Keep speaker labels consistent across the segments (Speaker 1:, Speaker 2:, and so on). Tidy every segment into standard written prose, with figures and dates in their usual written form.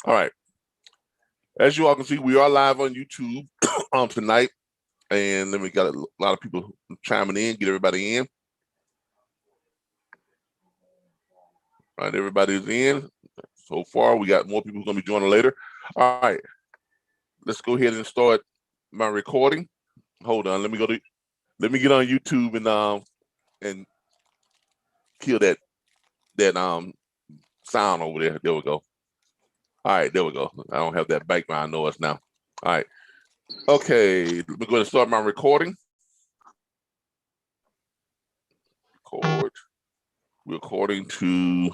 Speaker 1: All right. As you all can see, we are live on YouTube tonight. And then we got a lot of people chiming in, get everybody in. All right, everybody's in. So far, we got more people who are going to be joining later. All right. Let's go ahead and start my recording. Hold on. Let me get on YouTube and kill that sound over there. There we go. All right, there we go. I don't have that background noise now. All right. Okay, we're going to start my recording. We're recording to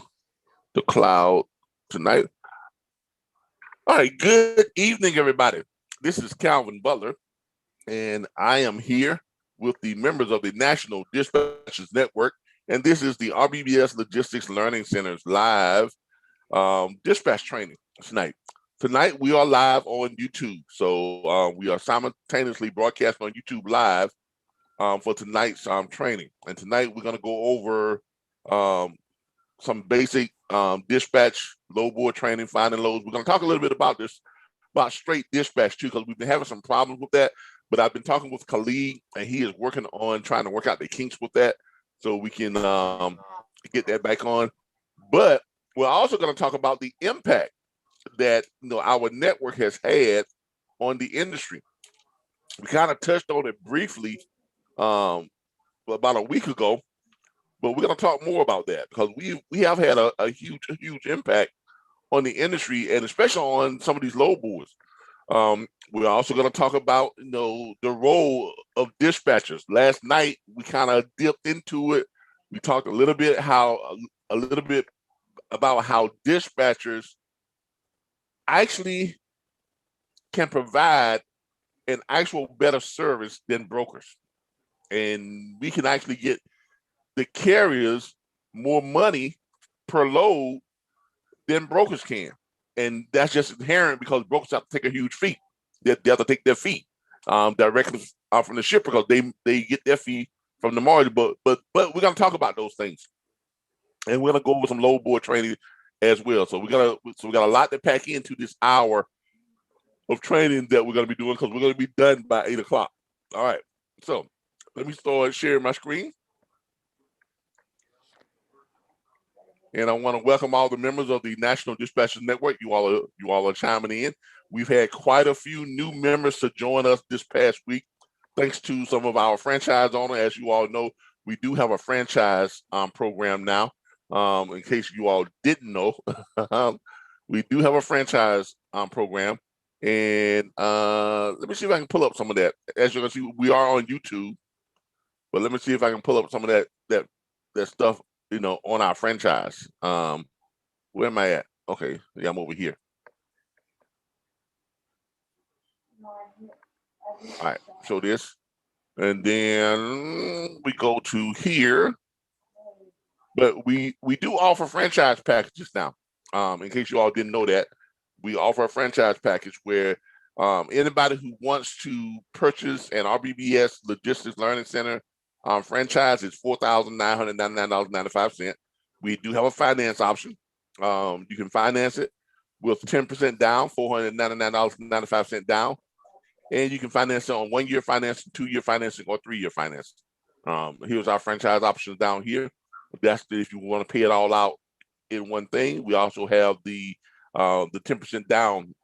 Speaker 1: the cloud tonight. All right, good evening, everybody. This is Calvin Butler, and I am here with the members of the National Dispatchers Network, and this is the RBBS Logistics Learning Center's live dispatch training tonight. Tonight, we are live on YouTube. So we are simultaneously broadcasting on YouTube live for tonight's training. And tonight, we're going to go over some basic dispatch, load board training, finding loads. We're going to talk a little bit about straight dispatch too, because we've been having some problems with that. But I've been talking with Khalid, and he is working on trying to work out the kinks with that so we can get that back on. But we're also going to talk about the impact that our network has had on the industry. We kind of touched on it briefly about a week ago, but we're going to talk more about that because we have had a huge impact on the industry, and especially on some of these load boards. We're also going to talk about the role of dispatchers. Last night we kind of dipped into it. We talked a little bit about how dispatchers actually can provide an actual better service than brokers. And we can actually get the carriers more money per load than brokers can. And that's just inherent because brokers have to take a huge fee. They have to take their fee directly from the shipper because they get their fee from the margin. But we're going to talk about those things. And we're going to go over some load board training as well. So we got a lot to pack into this hour of training that we're going to be doing because we're going to be done by 8 o'clock. All right. So let me start sharing my screen. And I want to welcome all the members of the National Dispatchers Network. You all are chiming in. We've had quite a few new members to join us this past week, thanks to some of our franchise owners. As you all know, we do have a franchise program now. In case you all didn't know, we do have a franchise program. And let me see if I can pull up some of that. As you can see, we are on YouTube, but let me see if I can pull up some of that stuff, on our franchise. Where am I at? Okay, yeah, I'm over here. All right, show this. And then we go to here. But we do offer franchise packages now. In case you all didn't know that, we offer a franchise package where anybody who wants to purchase an RBBS Logistics Learning Center franchise is $4,999.95. We do have a finance option. You can finance it with 10% down, $499.95 down. And you can finance it on 1-year financing, 2-year financing, or 3-year financing. Here's our franchise options down here. That's if you want to pay it all out in one thing. We also have the 10% down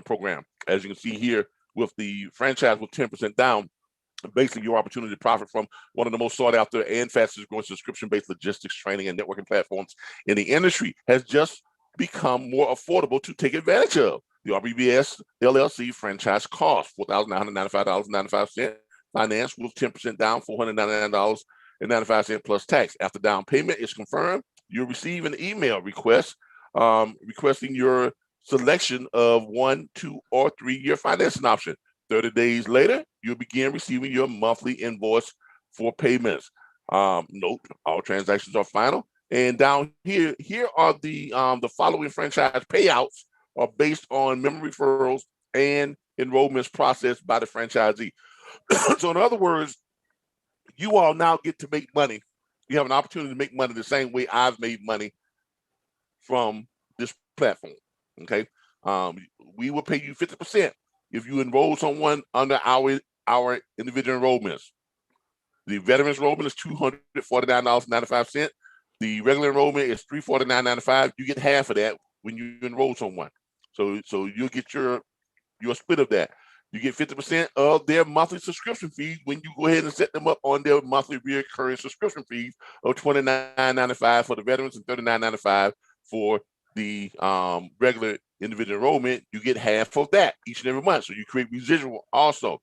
Speaker 1: program. As you can see here, with the franchise with 10% down, basically your opportunity to profit from one of the most sought after and fastest growing subscription-based logistics training and networking platforms in the industry has just become more affordable to take advantage of. The RBBS LLC franchise cost $4,995.95. Finance with 10% down, $499.95 plus tax. After down payment is confirmed, you'll receive an email request requesting your selection of 1, 2, or 3-year financing option. 30 days later, you'll begin receiving your monthly invoice for payments. Note, all transactions are final. And down here are the following franchise payouts are based on member referrals and enrollments processed by the franchisee. So in other words, you all now get to make money. You have an opportunity to make money the same way I've made money from this platform. Okay, we will pay you 50% if you enroll someone under our individual enrollments. The veteran enrollment is $249.95. The regular enrollment is $349.95. You get half of that when you enroll someone. So you'll get your split of that. You get 50% of their monthly subscription fees when you go ahead and set them up on their monthly recurring subscription fees of $29.95 for the veterans and $39.95 for the regular individual enrollment. You get half of that each and every month. So you create residual also.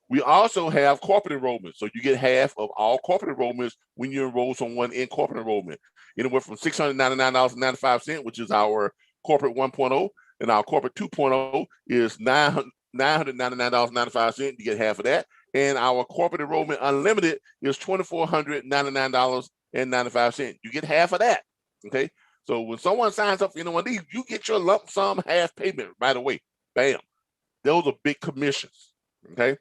Speaker 1: We also have corporate enrollment. So you get half of all corporate enrollments when you enroll someone in corporate enrollment. Anywhere from $699.95, which is our corporate 1.0, and our corporate 2.0 is $999.95. You get half of that. And our corporate enrollment unlimited is $2,499.95. You get half of that. Okay. So when someone signs up for any one of these, you get your lump sum half payment right away. Bam. Those are big commissions. Okay.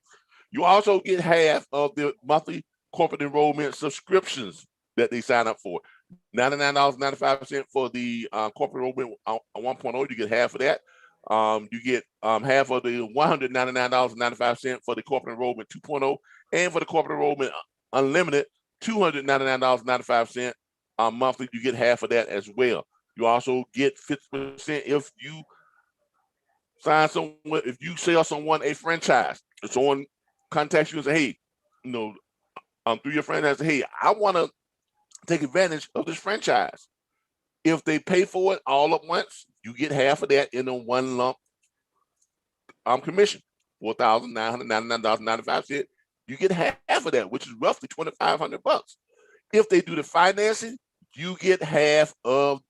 Speaker 1: You also get half of the monthly corporate enrollment subscriptions that they sign up for. $99.95 for the corporate enrollment 1.0. You get half of that. You get half of the $199.95 for the corporate enrollment 2.0, and for the corporate enrollment unlimited, $299.95 monthly. You get half of that as well. You also get 50% if you sign someone, if you sell someone a franchise. If someone contacts you and say, hey, through your franchise, hey, I want to take advantage of this franchise. If they pay for it all at once, you get half of that in a one lump commission, $4,999.95. You get half of that, which is roughly $2,500. If they do the financing, you get half of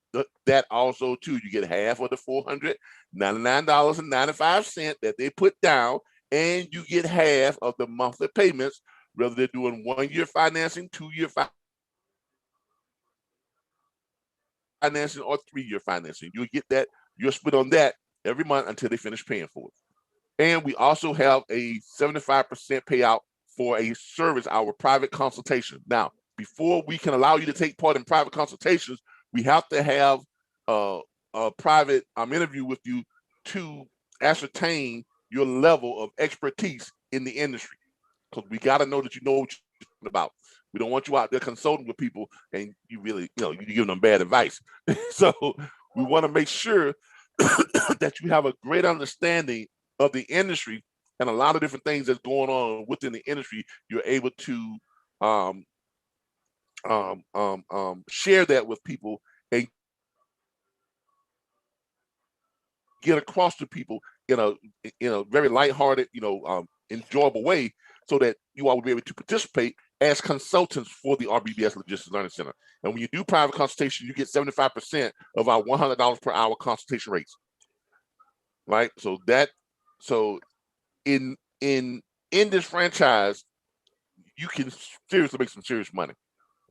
Speaker 1: that also too. You get half of the $499.95 that they put down, and you get half of the monthly payments, whether they're doing 1 year financing, 2 year financing, or 3 year financing. You'll get that, you'll split on that every month until they finish paying for it. And we also have a 75% payout for a service, our private consultation. Now, before we can allow you to take part in private consultations, we have to have a private interview with you to ascertain your level of expertise in the industry, because we got to know that you know what you're talking about. We don't want you out there consulting with people and you really, you give them bad advice. So we want to make sure that you have a great understanding of the industry and a lot of different things that's going on within the industry. You're able to share that with people and get across to people in a very lighthearted, enjoyable way, so that you all will be able to participate as consultants for the RBBS Logistics Learning Center. And when you do private consultation, you get 75% of our $100 per hour consultation rates. Right? So in this franchise, you can seriously make some serious money.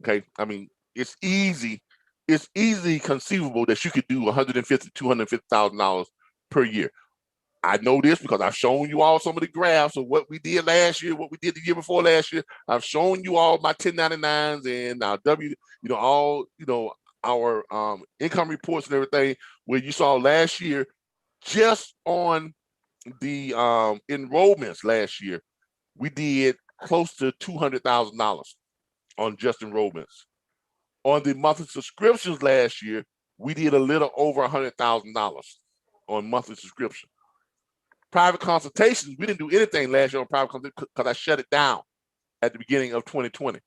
Speaker 1: Okay. I mean, it's easy conceivable that you could do $150,000 to $250,000 per year. I know this because I've shown you all some of the graphs of what we did last year, what we did the year before last year. I've shown you all my 1099s and our our income reports and everything, where you saw last year, just on the enrollments last year, we did close to $200,000 on just enrollments. On the monthly subscriptions last year, we did a little over $100,000 on monthly subscription. Private consultations, we didn't do anything last year on private consultations because I shut it down at the beginning of 2020.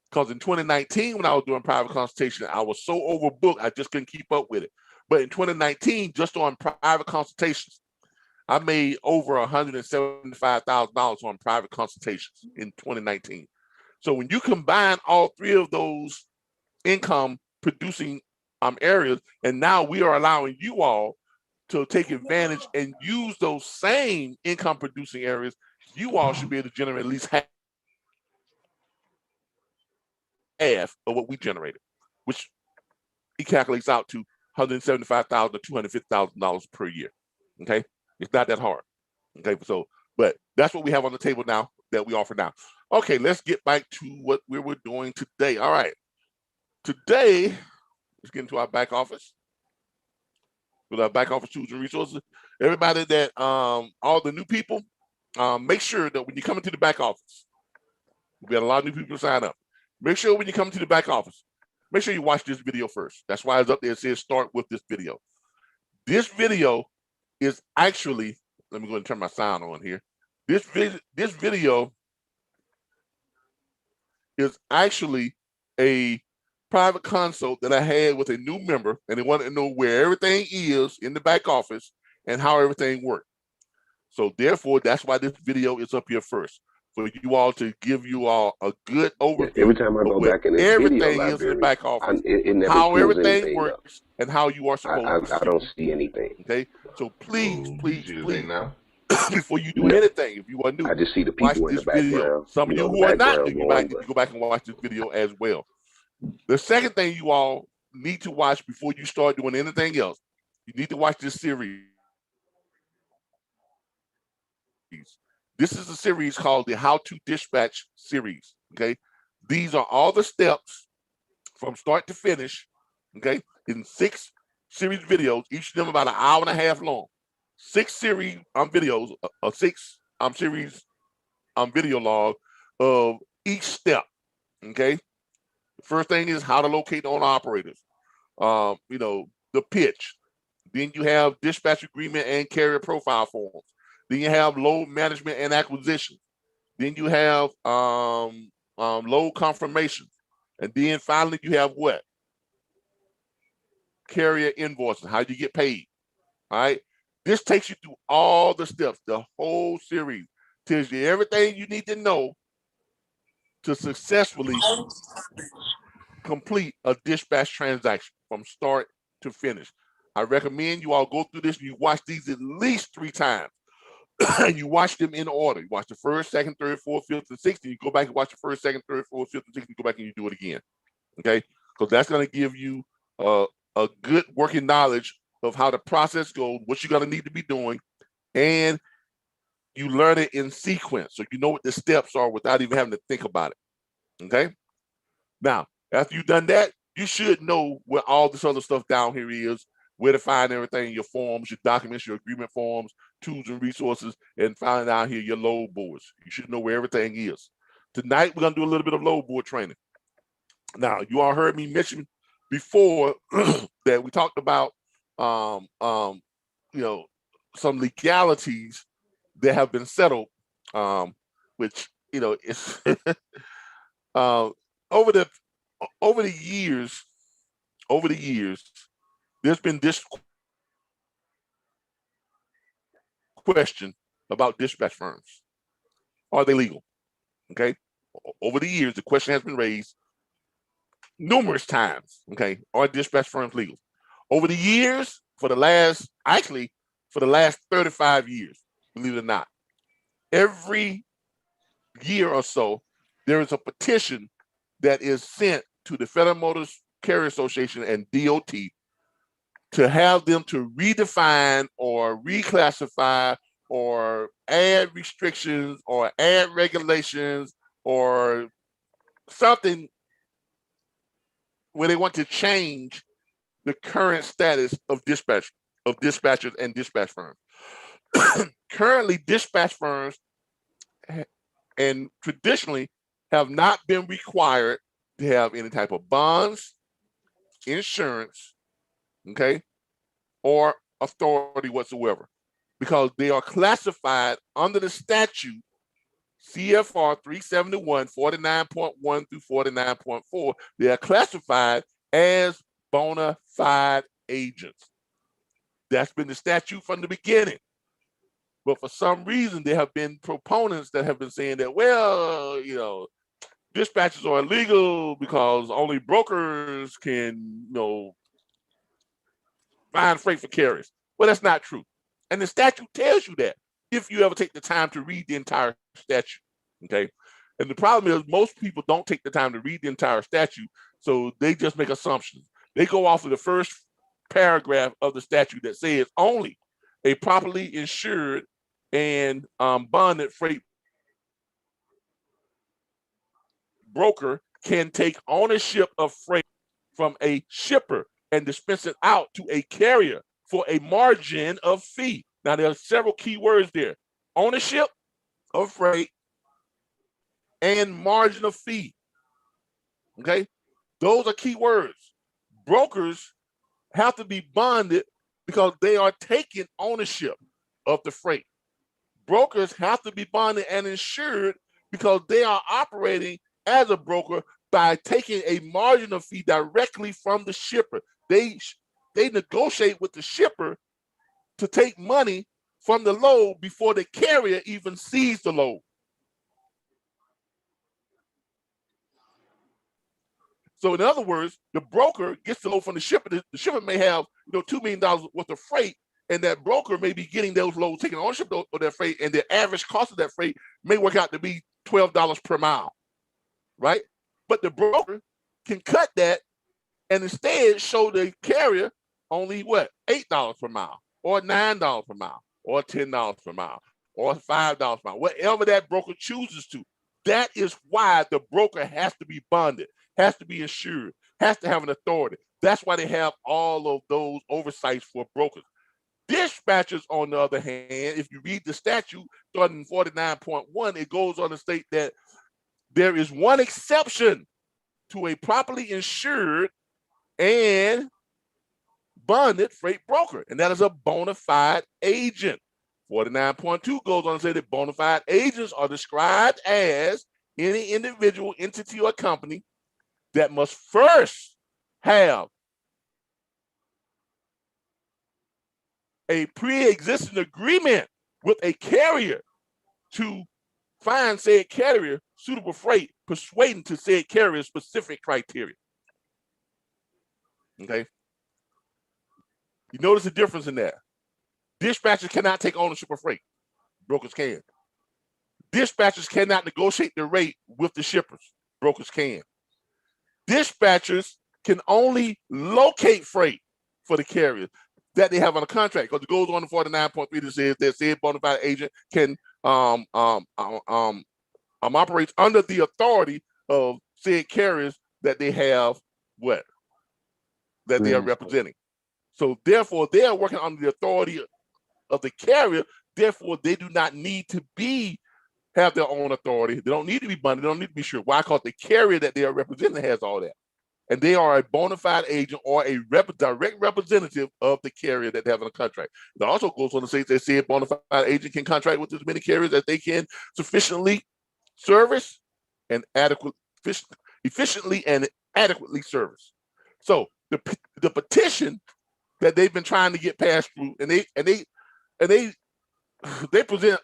Speaker 1: Because in 2019, when I was doing private consultation, I was so overbooked, I just couldn't keep up with it. But in 2019, just on private consultations, I made over $175,000 on private consultations in 2019. So when you combine all three of those income producing areas, and now we are allowing you all to take advantage and use those same income producing areas, you all should be able to generate at least half of what we generated, which it calculates out to $175,000 to $250,000 per year. Okay, it's not that hard. Okay, so but that's what we have on the table now that we offer now. Okay, let's get back to what we were doing today. All right, today let's get into our back office. with our back office tools and resources. Everybody that all the new people, make sure that when you come into the back office, we got a lot of new people to sign up. Make sure when you come to the back office, make sure you watch this video first. That's why it's up there. It says start with this video. This video is actually, let me go and turn my sound on here. This video is actually a private consult that I had with a new member, and they wanted to know where everything is in the back office and how everything works. So therefore, that's why this video is up here first, for you all to give you all a good overview.
Speaker 2: Every time I go back in this video library,
Speaker 1: is in the back office,
Speaker 2: it never
Speaker 1: how
Speaker 2: pulls
Speaker 1: everything
Speaker 2: anything
Speaker 1: works,
Speaker 2: up.
Speaker 1: and how you are supposed to.
Speaker 2: I don't see anything.
Speaker 1: Okay, so please,
Speaker 3: now.
Speaker 1: before you do anything, if you are new,
Speaker 2: I just see the people in the background.
Speaker 1: Video. Some of you who are not new, you might need to go back and watch this video as well. The second thing you all need to watch before you start doing anything else, you need to watch this series. This is a series called the How to Dispatch series. Okay, these are all the steps from start to finish. Okay, in 6 series videos, each of them about an hour and a half long. 6 series videos, 6 series video log of each step. Okay, the first thing is how to locate the owner operators. You know, the pitch. Then you have dispatch agreement and carrier profile forms. Then you have load management and acquisition. Then you have load confirmation. And then finally you have what? Carrier invoices, how you get paid. All right. This takes you through all the steps, the whole series. Tells you everything you need to know to successfully complete a dispatch transaction from start to finish. I recommend you all go through this and you watch these at least 3 times. And you watch them in order. You watch the first, second, third, fourth, fifth, and sixth, and you go back and watch the first, second, third, fourth, fifth, and sixth, and you go back and you do it again. Okay? Because that's going to give you a good working knowledge of how the process goes, what you're going to need to be doing, and you learn it in sequence. So you know what the steps are without even having to think about it. Okay? Now, after you've done that, you should know where all this other stuff down here is, where to find everything, your forms, your documents, your agreement forms, tools and resources, and find out here your load boards. You should know where everything is. Tonight, we're going to do a little bit of load board training. Now, you all heard me mention before that we talked about, you know, some legalities that have been settled, which, you know, it's over the years, there's been this question about dispatch firms. Are they legal? Okay. Over the years, the question has been raised numerous times. Okay. Are dispatch firms legal? Over the years, for the last 35 years, believe it or not, every year or so, there is a petition that is sent to the Federal Motor Carrier Association and DOT to have them to redefine or reclassify or add restrictions or add regulations or something where they want to change the current status of dispatchers and dispatch firms. Currently, dispatch firms and traditionally have not been required to have any type of bonds, insurance, okay, or authority whatsoever, because they are classified under the statute CFR 371, 49.1 through 49.4. They are classified as bona fide agents. That's been the statute from the beginning. But for some reason, there have been proponents that have been saying that, well, you know, dispatches are illegal because only brokers can, you know, find freight for carriers. Well, that's not true. And the statute tells you that if you ever take the time to read the entire statute, okay? And the problem is most people don't take the time to read the entire statute, so they just make assumptions. They go off of the first paragraph of the statute that says only a properly insured and bonded freight broker can take ownership of freight from a shipper and dispense it out to a carrier for a margin of fee. Now, there are several key words there: ownership of freight and margin of fee. Okay, those are key words. Brokers have to be bonded because they are taking ownership of the freight. Brokers have to be bonded and insured because they are operating as a broker by taking a margin of fee directly from the shipper. They negotiate with the shipper to take money from the load before the carrier even sees the load. So in other words, the broker gets the load from the shipper. The shipper may have $2 million worth of freight, and that broker may be getting those loads, taking ownership of that freight, and the average cost of that freight may work out to be $12 per mile, right? But the broker can cut that and instead show the carrier only what? $8 per mile, or $9 per mile, or $10 per mile, or $5 per mile, whatever that broker chooses to. That is why the broker has to be bonded, has to be insured, has to have an authority. That's why they have all of those oversights for brokers. Dispatchers, on the other hand, if you read the statute starting in 49.1, it goes on to state that there is one exception to a properly insured and bonded freight broker, and that is a bona fide agent. 49.2 goes on to say that bona fide agents are described as any individual, entity, or company that must first have a pre-existing agreement with a carrier to find said carrier suitable freight, persuading to said carrier specific criteria. Okay. You notice the difference in that. Dispatchers cannot take ownership of freight. Brokers can. Dispatchers cannot negotiate the rate with the shippers. Brokers can. Dispatchers can only locate freight for the carrier that they have on a contract, because it goes on to 49.3 that says that said bona fide agent can operates under the authority of said carriers that they have that they are representing. So therefore, they are working under the authority of the carrier. Therefore, they do not need to have their own authority. They don't need to be bonded. They don't need to be sure. Why? Because the carrier that they are representing has all that. And they are a bona fide agent or a direct representative of the carrier that they have in a contract. It also goes on to say that said bona fide agent can contract with as many carriers as they can sufficiently service and efficiently and adequately service. So the petition that they've been trying to get passed through, and they present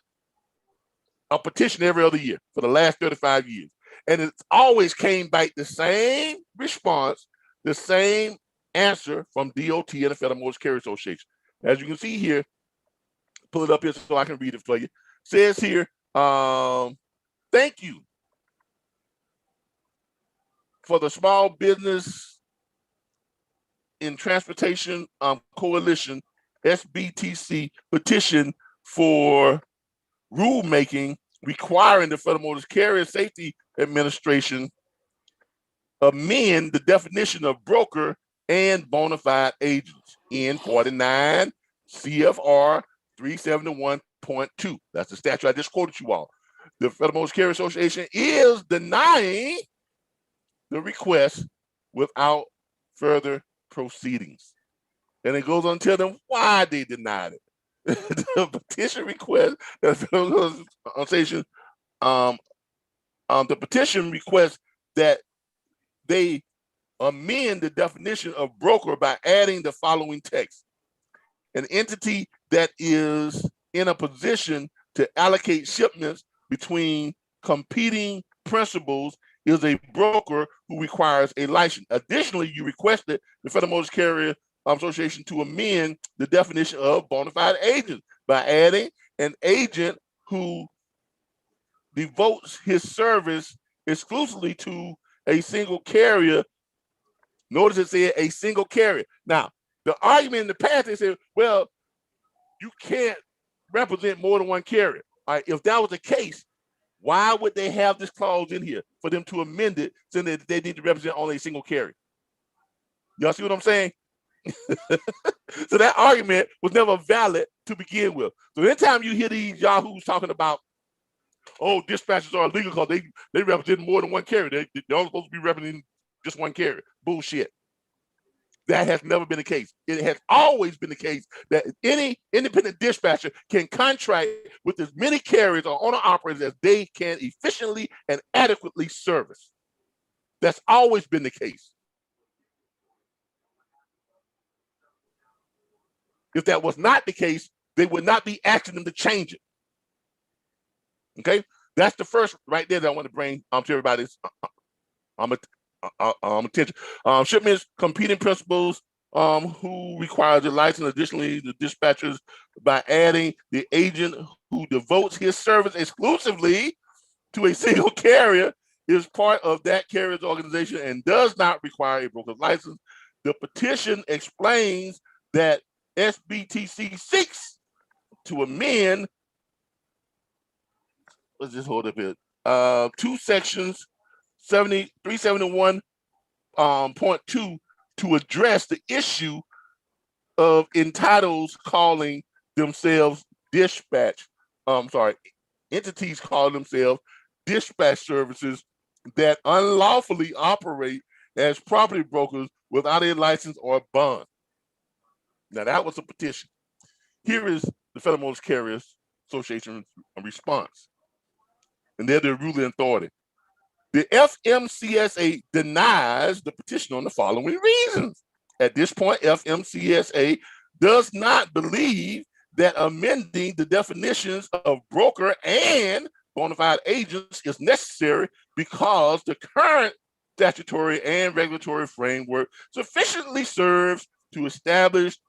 Speaker 1: a petition every other year for the last 35 years. And it's always came back the same response, the same answer from DOT and the Federal Motor Carrier Association. As you can see here, pull it up here so I can read it for you. Says here, thank you for the Small Business in Transportation Coalition, SBTC, petition for rulemaking requiring the Federal Motor Carrier Safety Administration amend the definition of broker and bona fide agents in 49 CFR 371.2. That's the statute I just quoted you all. The Federal Motor Carrier Association is denying the request without further proceedings. And it goes on to tell them why they denied it. The petition request, the Federal Association, the petition requests that they amend the definition of broker by adding the following text: an entity that is in a position to allocate shipments between competing principals is a broker who requires a license. Additionally, you requested the Federal Motor Carrier Association to amend the definition of bona fide agents by adding an agent who devotes his service exclusively to a single carrier. Notice it said a single carrier. Now, the argument in the past, they said, well, you can't represent more than one carrier. All right, if that was the case, why would they have this clause in here for them to amend it saying that they need to represent only a single carrier? Y'all see what I'm saying? So that argument was never valid to begin with. So anytime you hear these yahoos talking about, oh, dispatchers are illegal because they represent more than one carrier. They're only supposed to be representing just one carrier. Bullshit. That has never been the case. It has always been the case that any independent dispatcher can contract with as many carriers or owner-operators as they can efficiently and adequately service. That's always been the case. If that was not the case, they would not be asking them to change it. Okay? That's the first right there that I want to bring to everybody's attention. Shipments competing principles who requires the license. Additionally, the dispatchers by adding the agent who devotes his service exclusively to a single carrier is part of that carrier's organization and does not require a broker's license. The petition explains that SBTC seeks to amend, let's just hold up here, two sections 371.2 to address the issue of entitles calling themselves entities calling themselves dispatch services that unlawfully operate as property brokers without a license or bond. Now that was a petition. Here is the Federal Motor Carriers Association response, and they're the ruling authority. The FMCSA denies the petition on the following reasons. At this point, FMCSA does not believe that amending the definitions of broker and bona fide agents is necessary because the current statutory and regulatory framework sufficiently serves to establish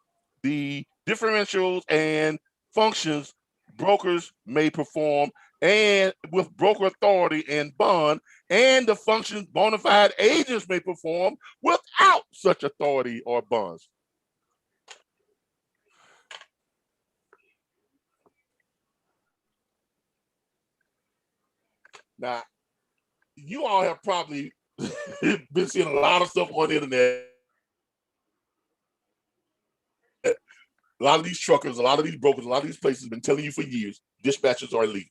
Speaker 1: the differentials and functions brokers may perform and with broker authority and bond, and the functions bona fide agents may perform without such authority or bonds. Now, you all have probably been seeing a lot of stuff on the internet. A lot of these truckers, a lot of these brokers, a lot of these places have been telling you for years, dispatchers are illegal.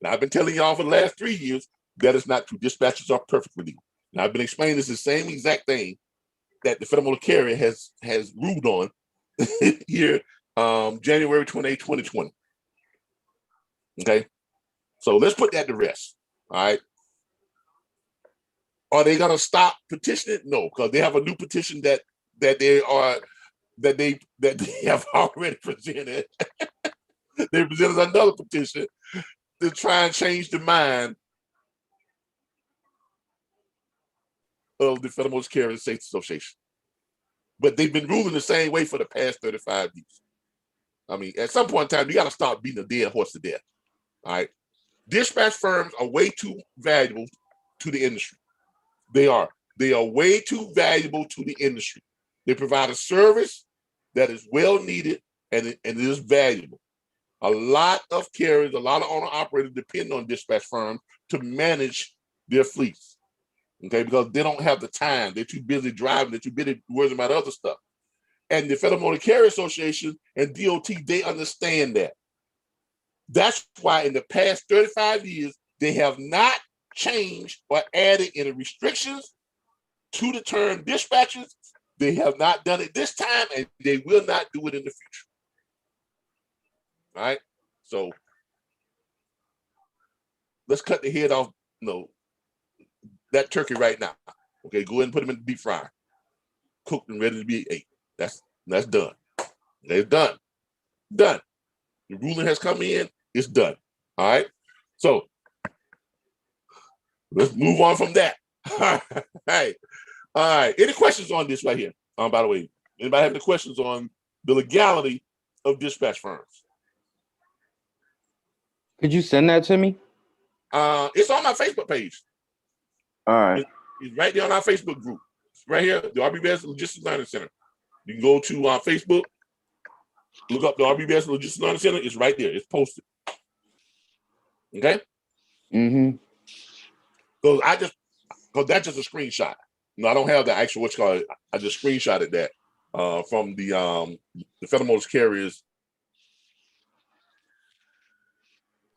Speaker 1: Now, I've been telling y'all for the last 3 years, that is not true. Dispatchers are perfectly legal. Now, I've been explaining this the same exact thing that the Federal Motor Carrier has ruled on here, January 28, 2020. Okay? So let's put that to rest, all right? Are they gonna stop petitioning? No, because they have a new petition that they have already presented. They presented another petition to try and change the mind of the Federal Motor Carrier Safety Association. But they've been ruling the same way for the past 35 years. I mean, at some point in time, you got to stop beating a dead horse to death. All right. Dispatch firms are way too valuable to the industry. They are. They are way too valuable to the industry. They provide a service that is well needed and it is valuable. A lot of carriers, a lot of owner-operators depend on dispatch firms to manage their fleets, okay, because they don't have the time. They're too busy driving. They're too busy worrying about other stuff. And the Federal Motor Carrier Association and DOT, they understand that. That's why in the past 35 years, they have not changed or added any restrictions to the term dispatchers. They have not done it this time, and they will not do it in the future. All right, so let's cut the head off, that turkey right now. Okay, go ahead and put them in the deep fryer, cooked and ready to be ate. That's done. They're done. Done. The ruling has come in. It's done. All right. So let's move on from that. All right. All right. Any questions on this right here? By the way, anybody have any questions on the legality of dispatch firms?
Speaker 3: Could you send that to me?
Speaker 1: It's on my Facebook page.
Speaker 3: All right.
Speaker 1: It's right there on our Facebook group. It's right here, the RBBS Logistics Learning Center. You can go to Facebook, look up the RBBS Logistics Learning Center. It's right there. It's posted. Okay?
Speaker 3: Mm-hmm.
Speaker 1: Because that's just a screenshot. I don't have the actual what's called. I just screenshotted that from the Federal Motor Carriers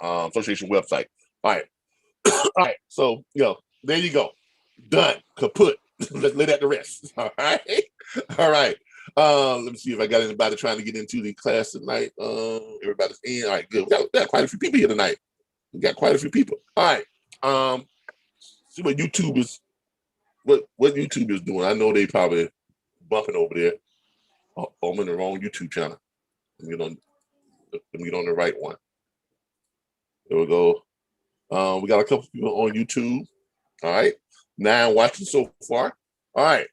Speaker 1: Association website. All right. All right. So, there you go. Done. Kaput. Let's lay that to rest. All right. All right. Let me see if I got anybody trying to get into the class tonight. Everybody's in. All right, good. We got quite a few people here tonight. We got quite a few people. All right. See what YouTube is doing. I know they probably bumping over there. Oh, I'm in the wrong YouTube channel. Let me get on the right one. There we go. We got a couple people on YouTube. All right. 9 watching so far. All right.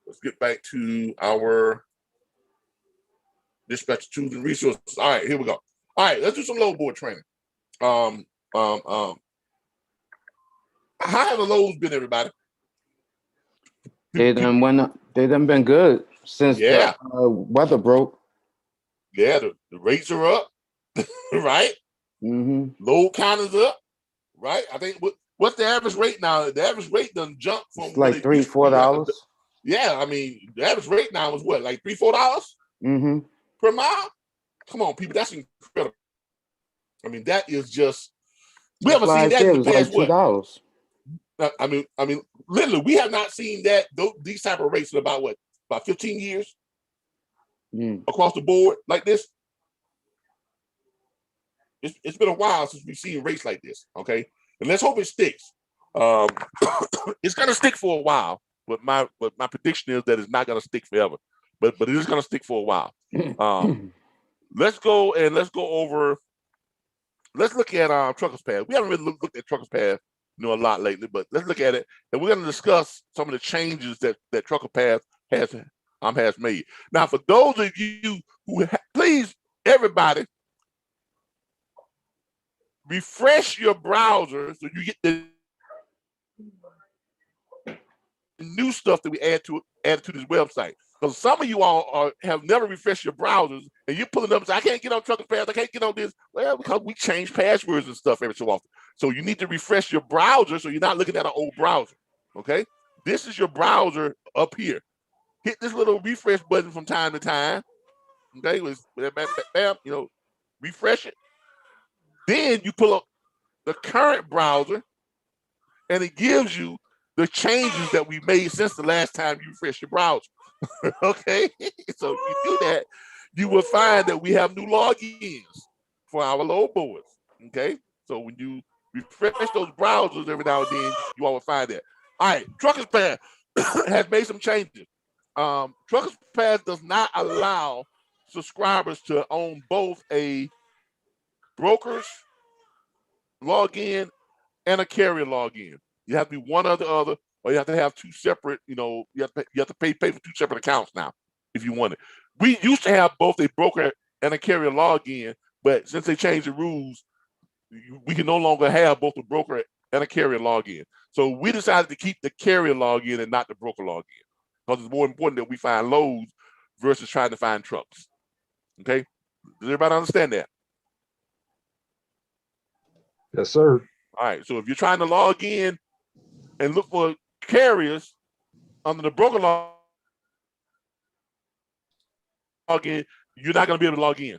Speaker 1: Let's get back to our dispatch tools and resources. All right, here we go. All right, let's do some load board training. How have the loads been, everybody?
Speaker 3: They done been good since the weather broke.
Speaker 1: Yeah, the rates are up, right?
Speaker 3: Mm-hmm.
Speaker 1: Load count is up, right? I think what's the average rate now? The average rate done jumped from
Speaker 3: it's like $3-4.
Speaker 1: Yeah, I mean the average rate now is what, like $3-4
Speaker 3: mm-hmm.
Speaker 1: per mile? Come on, people, that's incredible. I mean, that is just we haven't seen that in the past
Speaker 3: like $2.
Speaker 1: I mean, literally, we have not seen these type of rates in about 15 years across the board like this. It's been a while since we've seen rates like this. Okay, and let's hope it sticks. It's gonna stick for a while, but my prediction is that it's not gonna stick forever. But it is gonna stick for a while. Let's go over. Let's look at Truckers Path. We haven't really looked at Truckers Path, a lot lately, but let's look at it, and we're going to discuss some of the changes that Trucker Path has made. Now, for those of you who please, everybody, refresh your browser so you get the new stuff that we add to this website. Because some of you all have never refreshed your browsers, and you're pulling up and say, I can't get on Trucker Path, I can't get on this. Well, because we change passwords and stuff every so often. So you need to refresh your browser so you're not looking at an old browser, okay? This is your browser up here. Hit this little refresh button from time to time, okay? Bam, refresh it. Then you pull up the current browser, and it gives you the changes that we made since the last time you refreshed your browser. Okay, so if you do that, you will find that we have new logins for our load boards. Okay, so when you refresh those browsers every now and then, you all will find that. All right, Truckers Path has made some changes. Truckers Path does not allow subscribers to own both a broker's login and a carrier login. You have to be one or the other, or you have to have two separate, you have to pay for two separate accounts now if you want it. We used to have both a broker and a carrier login, but since they changed the rules, we can no longer have both a broker and a carrier login. So we decided to keep the carrier login and not the broker login, because it's more important that we find loads versus trying to find trucks. Okay? Does everybody understand that?
Speaker 4: Yes, sir.
Speaker 1: All right. So if you're trying to log in and look for carriers under the broker login, you're not going to be able to log in.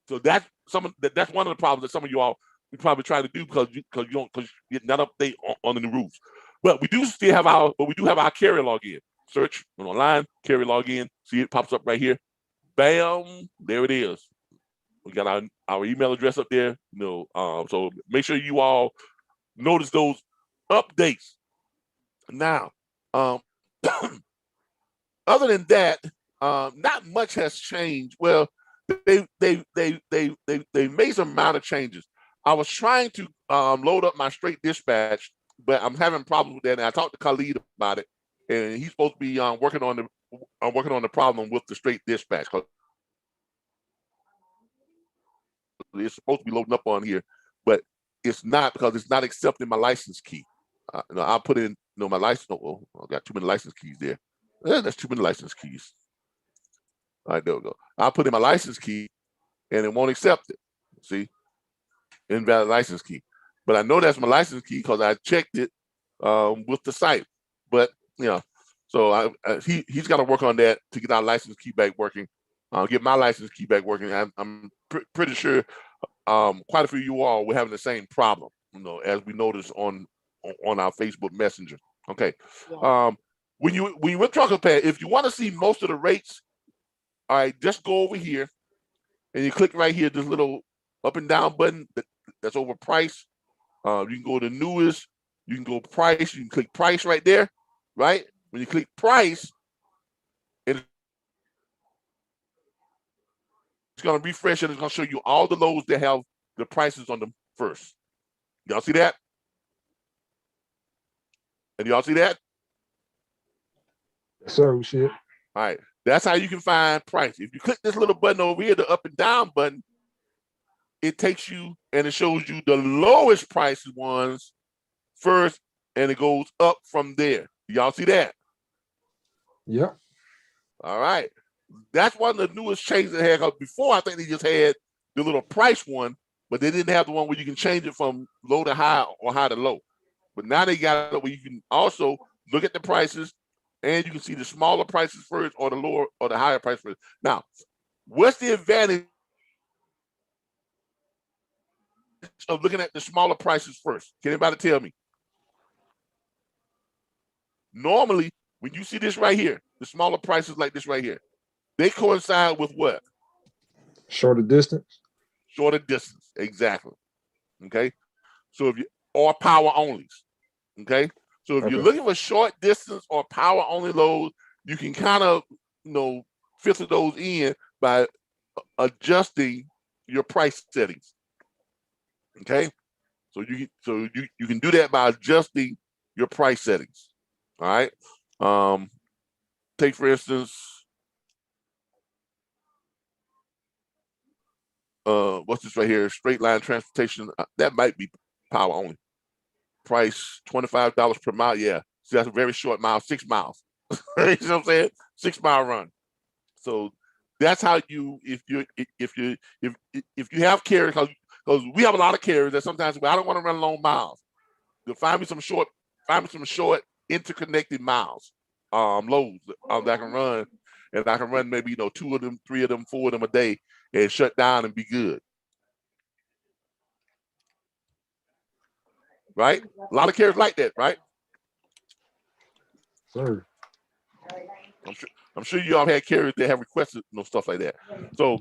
Speaker 1: So that's one of the problems that some of you all we probably try to do because you're not up to date on the new rules. But we do have our carrier login. Search online, carrier login. See, it pops up right here. Bam, there it is. We got our email address up there. So make sure you all notice those updates. Now, other than that, not much has changed. Well, they made some amount of changes. I was trying to load up my straight dispatch, but I'm having problems with that. And I talked to Khalid about it, and he's supposed to be working on the problem with the straight dispatch. It's supposed to be loading up on here, but it's not because it's not accepting my license key. I'll put in my license. Oh, I got too many license keys there. That's too many license keys. All right, there we go. I'll put in my license key, and it won't accept it. See, invalid license key. But I know that's my license key because I checked it with the site. But So he's got to work on that to get our license key back working. Get my license key back working. I'm pretty sure quite a few of you all were having the same problem, as we noticed on our Facebook Messenger. Okay. When you with Trucker Pad, if you want to see most of the rates, all right, just go over here and you click right here, this little up and down button that's over price. You can go to newest, you can go price, you can click price right there, right? When you click price, it's going to refresh and it's going to show you all the loads that have the prices on them first. Y'all see that? And y'all see that?
Speaker 4: Yes, sir, we should.
Speaker 1: All right. That's how you can find price. If you click this little button over here, the up and down button, it takes you and it shows you the lowest price ones first, and it goes up from there. Y'all see that?
Speaker 4: Yep.
Speaker 1: All right. That's one of the newest changes they had. Before, I think they just had the little price one, but they didn't have the one where you can change it from low to high or high to low. But now they got it where you can also look at the prices and you can see the smaller prices first or the lower or the higher price first. Now, what's the advantage of looking at the smaller prices first? Can anybody tell me? Normally, when you see this right here, the smaller prices like this right here, they coincide with what?
Speaker 4: Shorter distance.
Speaker 1: Shorter distance, exactly. Okay, so if you or power onlys. Okay, so if you're looking for short distance or power only loads, you can kind of filter those in by adjusting your price settings. Okay, so you can do that by adjusting your price settings. All right. Take for instance, what's this right here? Straight line transportation. That might be power only. Price $25 per mile. Yeah, so that's a very short mile, 6 miles. You know what I'm saying? 6 mile run. So that's how you if you have carriers, because we have a lot of carriers that sometimes I don't want to run long miles. You'll find me some short interconnected miles, loads that I can run, and I can run maybe 2 of them, 3 of them, 4 of them a day, and shut down and be good. Right? A lot of carriers like that, right?
Speaker 4: Sir.
Speaker 1: I'm sure you all had carriers that have requested stuff like that. So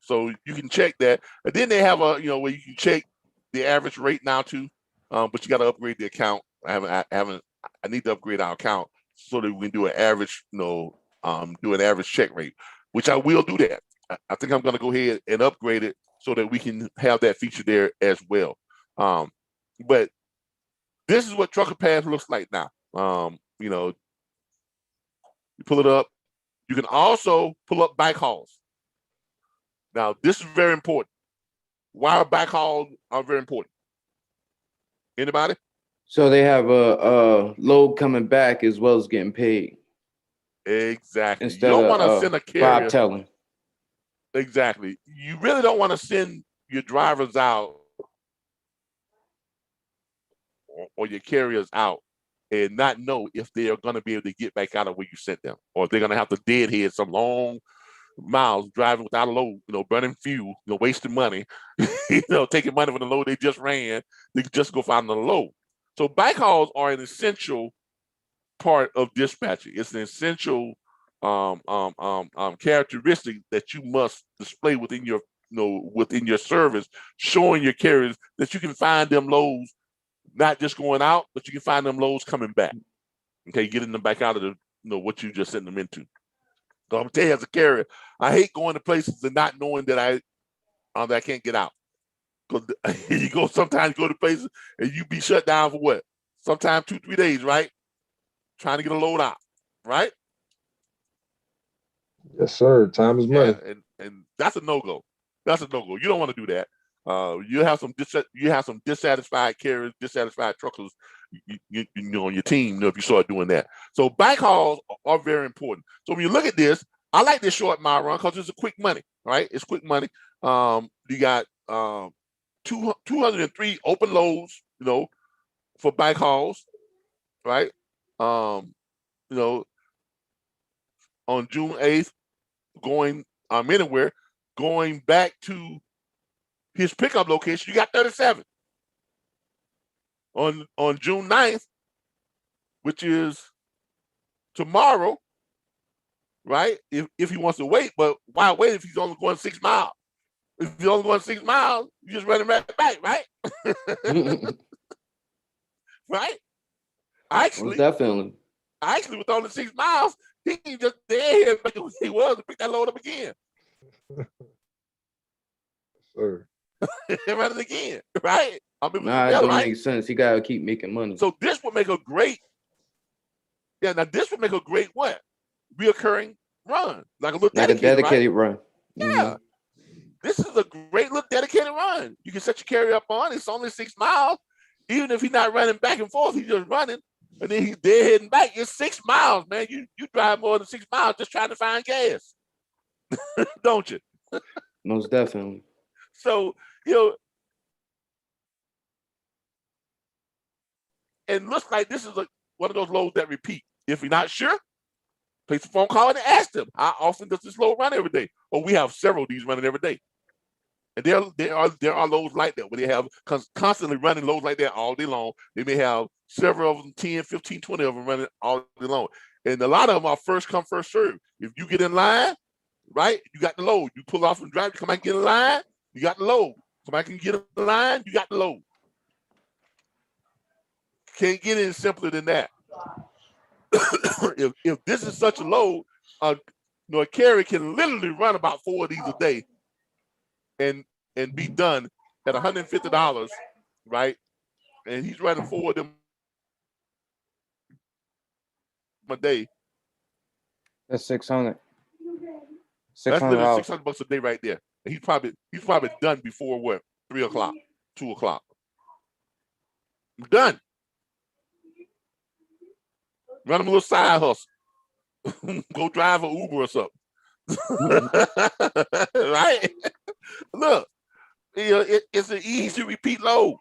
Speaker 1: so you can check that. And then they have a where you can check the average rate now too. But you got to upgrade the account. I need to upgrade our account so that we can do an average, do an average check rate, which I will do that. I think I'm going to go ahead and upgrade it so that we can have that feature there as well. But this is what Trucker Pass looks like now. You pull it up. You can also pull up bike hauls. Now, this is very important. Why are bike hauls very important? Anybody?
Speaker 3: So they have a load coming back as well as getting paid.
Speaker 1: Exactly.
Speaker 3: Instead
Speaker 1: you don't want to send a carrier.
Speaker 3: Bob telling.
Speaker 1: Exactly. You really don't want to send your drivers out or your carriers out and not know if they are going to be able to get back out of where you sent them, or if they're going to have to deadhead some long miles driving without a load, burning fuel, wasting money, taking money from the load they just ran. They can just go find another load. So bike hauls are an essential part of dispatching. It's an essential characteristic that you must display within your within your service, showing your carriers that you can find them loads, not just going out, but you can find them loads coming back. Okay, getting them back out of the what you just sent them into. So I'm gonna tell you, as a carrier, I hate going to places and not knowing that I can't get out. Because sometimes you go to places and you be shut down for what? Sometimes 2-3 days, right? Trying to get a load out, right?
Speaker 4: Yes, sir. Time is money.
Speaker 1: Yeah, and that's a no-go. That's a no-go. You don't want to do that. You have some dissatisfied carriers, dissatisfied truckers, on your team. If you start doing that, so bike hauls are very important. So when you look at this, I like this short mile run because it's a quick money, right? It's quick money. You got 203 open loads, for bike hauls, right? You know, on June 8th, going anywhere, going back to his pickup location, you got 37. On June 9th, which is tomorrow, right? If he wants to wait, but why wait if he's only going 6 miles? If you're only going 6 miles, you just run him right back, right? Right? Actually,
Speaker 3: definitely.
Speaker 1: With only 6 miles, he can just dead back where he was and pick that load up again.
Speaker 4: Sir.
Speaker 1: Run it again, right? I mean,
Speaker 3: Nah, it don't make sense. He gotta keep making money.
Speaker 1: So this would make a great, this would make a great what? Reoccurring run, like a little dedicated
Speaker 3: run.
Speaker 1: Yeah. This is a great little dedicated run. You can set your carry up on. It's only 6 miles. Even if he's not running back and forth, he's just running. And then he's deadheading back. It's 6 miles, man. You drive more than 6 miles just trying to find gas. Don't you?
Speaker 3: Most definitely.
Speaker 1: So, and looks like this is one of those loads that repeat. If you're not sure, place a phone call and ask them, how often does this load run every day? Well, we have several of these running every day. And there are loads like that where they have constantly running loads like that all day long. They may have several of them, 10, 15, 20 of them running all day long. And a lot of them are first come, first serve. If you get in line, right, you got the load. You pull off and drive, you come back and get in line, you got the load. Come back and get in line, you got the load. Can't get any simpler than that. If this is such a load, a carrier can literally run about 4 of these a day and be done at $150, right? And he's running 4 of them a day.
Speaker 3: That's 600.
Speaker 1: That's literally $600 a day right there. And he's probably done before what? 3 o'clock, 2 o'clock. Done. Run him a little side hustle. Go drive an Uber or something. Right? Look, it's an easy repeat load.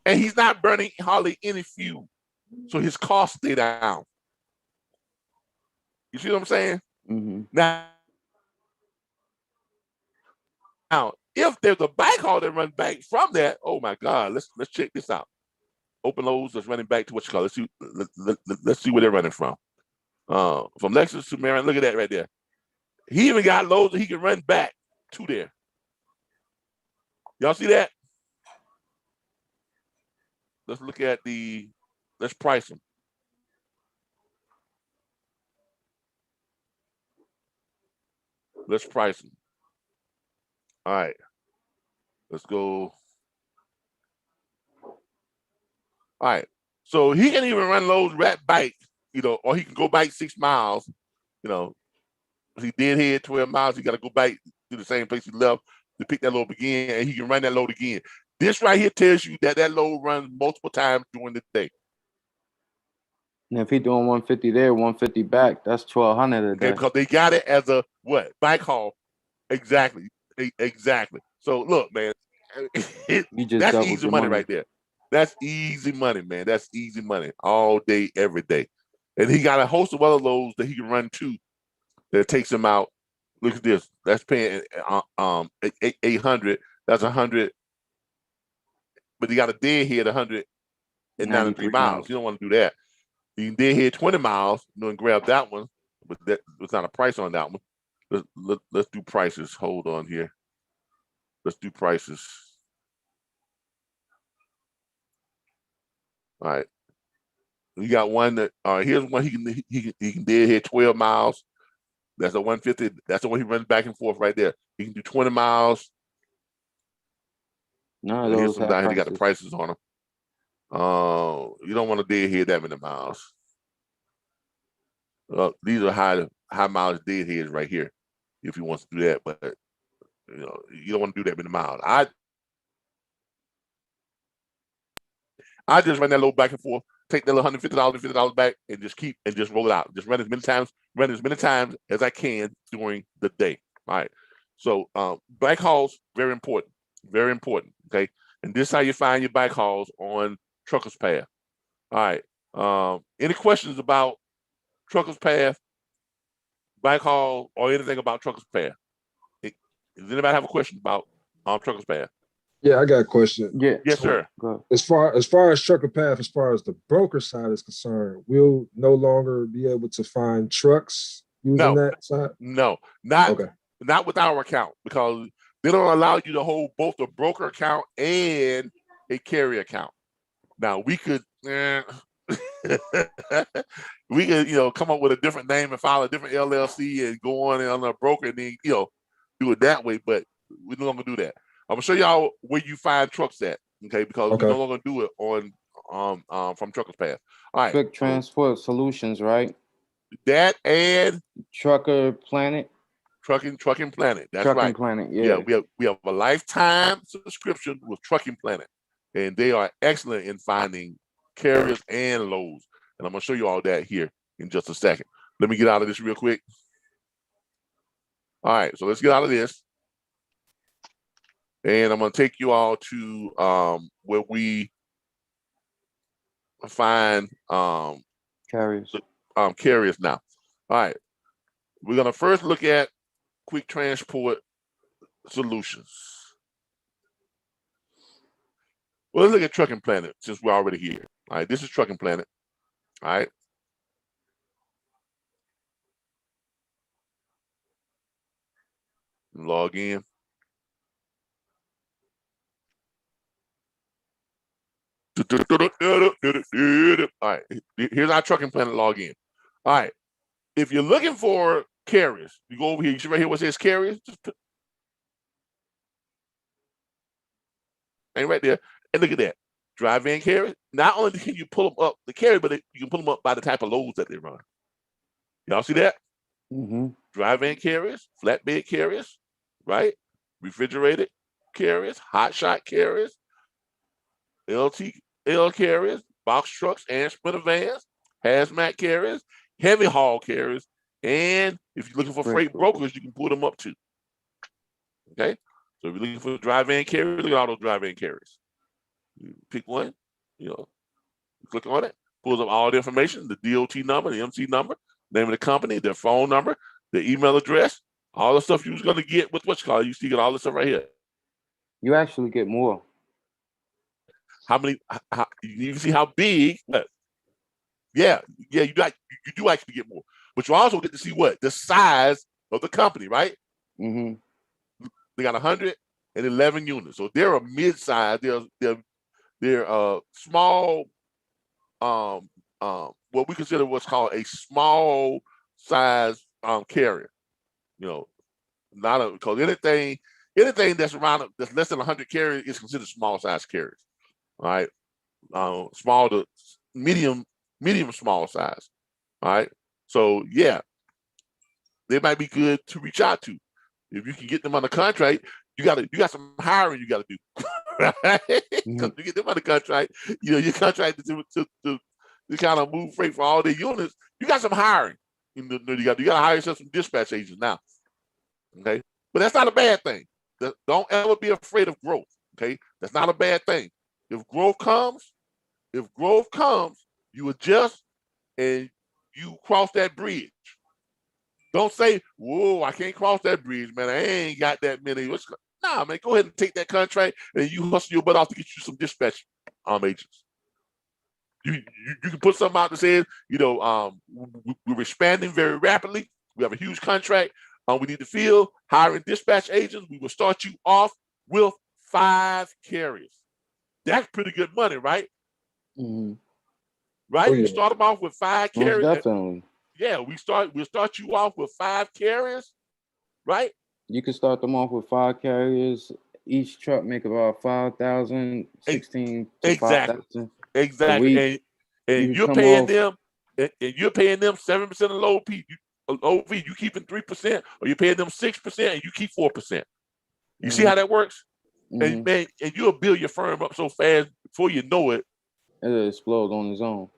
Speaker 1: And he's not burning hardly any fuel. So his costs stay down. You see what I'm saying?
Speaker 3: Mm-hmm.
Speaker 1: Now, if there's a backhaul that runs back from that, oh my God, let's check this out. Open loads that's running back to what you call. Let's see where they're running from. From Lexus to Marion, look at that right there. He even got loads that he can run back to there. Y'all see that? Let's look at let's price them. Let's price them. All right. Let's go. All right. So he can even run loads right back, or he can go back 6 miles, If he did head 12 miles, he got to go back to the same place he left to pick that load again, and he can run that load again. This right here tells you that load runs multiple times during the day.
Speaker 3: And if he's doing 150 there, 150 back, that's 1,200 a day.
Speaker 1: Because they got it as a what? Backhaul. Exactly. So look, man, that's easy money right there. That's easy money, man. That's easy money all day, every day. And he got a host of other loads that he can run too that takes him out. Look at this. That's paying 800. That's 100. But he got a deadhead 193 miles. You don't want to do that. You can deadhead 20 miles, and grab that one. But there's not a price on that one. Let's do prices. Hold on here. Let's do prices. All right. We got one that here's one he can deadhead 12 miles. That's a 150. That's the one he runs back and forth right there. He can do 20 miles.
Speaker 3: No,
Speaker 1: here's some down here. They got the prices on them. You don't want to deadhead that many miles. These are high mileage deadheads right here. If he wants to do that, but you don't want to do that many miles. I just run that load back and forth, take that little $150 back, and just roll it out. Just run as many times as I can during the day. All right. So back hauls, very important. Okay. And this is how you find your back hauls on Truckers Path. All right. Any questions about Truckers Path, bike haul, or anything about Truckers Path? Does anybody have a question about Truckers Path?
Speaker 4: Yeah, I got a question.
Speaker 3: Yeah.
Speaker 1: Yes, sir.
Speaker 3: Go.
Speaker 4: As far as Trucker Path, as far as the broker side is concerned, we'll no longer be able to find trucks using that side?
Speaker 1: No, not
Speaker 4: Okay.
Speaker 1: not with our account, because they don't allow you to hold both a broker account and a carrier account. Now we could we could, come up with a different name and file a different LLC and go on a broker and then, do it that way, but we no longer do that. I'm gonna show y'all where you find trucks at, okay? Because we no longer do it on from Truckers Path. All right.
Speaker 3: Quick Transport Solutions, right?
Speaker 1: That and
Speaker 3: Trucker Planet.
Speaker 1: Trucking Planet. That's
Speaker 3: Trucking
Speaker 1: right.
Speaker 3: Planet, yeah.
Speaker 1: We have a lifetime subscription with Trucking Planet, and they are excellent in finding carriers and loads. And I'm gonna show you all that here in just a second. Let me get out of this real quick. All right, so let's get out of this, and I'm gonna take you all to where we find
Speaker 3: carriers.
Speaker 1: Carriers now. All right, we're gonna first look at Quick Transport Solutions. Well, let's look at Trucking Planet since we're already here. All right, this is Trucking Planet. All right. Log in. All right, here's our Trucking Planet login. All right, if you're looking for carriers, you go over here. You see right here what says carriers? And right there, and look at that. Drive-in carriers. Not only can you pull them up the carrier, but you can pull them up by the type of loads that they run. Y'all see that?
Speaker 3: Mm-hmm.
Speaker 1: Drive-in carriers, flatbed carriers, right? Refrigerated carriers, hot shot carriers, LTL carriers, box trucks and sprinter vans, hazmat carriers, heavy haul carriers, and if you're looking for freight brokers, you can pull them up too. Okay? So if you're looking for drive-in carriers, look at all those drive-in carriers. You pick one, click on it, pulls up all the information, the DOT number, the MC number, name of the company, their phone number, their email address, all the stuff you was going to get with what you call it. You see get all this stuff right here.
Speaker 3: You actually get more.
Speaker 1: How many? You can see how big? Yeah, you do actually get more, but you also get to see what the size of the company, right?
Speaker 3: Mm-hmm.
Speaker 1: They got 111 units, so they're a mid-size. They're small. What we consider what's called a small size carrier. Not because anything that's around that's less than 100 carriers is considered small size carriers. All right, small to medium small size. All right, so yeah, they might be good to reach out to. If you can get them on the contract, you got some hiring you got to do. Right? Because you get them on the contract, your contract to kind of move freight for all their units. You got some hiring. You got to hire yourself some dispatch agents now. Okay, but that's not a bad thing. Don't ever be afraid of growth. Okay, that's not a bad thing. If growth comes, you adjust and you cross that bridge. Don't say, "Whoa, I can't cross that bridge, man. I ain't got that many." Nah, man, go ahead and take that contract and you hustle your butt off to get you some dispatch agents. You can put something out that says, we're expanding very rapidly. We have a huge contract. We need to fill hiring dispatch agents. We will start you off with 5 carriers. That's pretty good money, right?
Speaker 3: Mm-hmm.
Speaker 1: Right? You start them off with 5 carriers.
Speaker 3: Most definitely.
Speaker 1: Yeah, we'll start you off with 5 carriers, right?
Speaker 3: You can start them off with 5 carriers. Each truck make about 5,000, 16 to 5,000.
Speaker 1: Exactly. And you're paying them, and you're paying them 7% of load fee. You keeping 3%, or you're paying them 6% and you keep 4%. You see how that works?
Speaker 3: Mm-hmm.
Speaker 1: And man, and you'll build your firm up so fast before you know it.
Speaker 3: It'll explode on its own.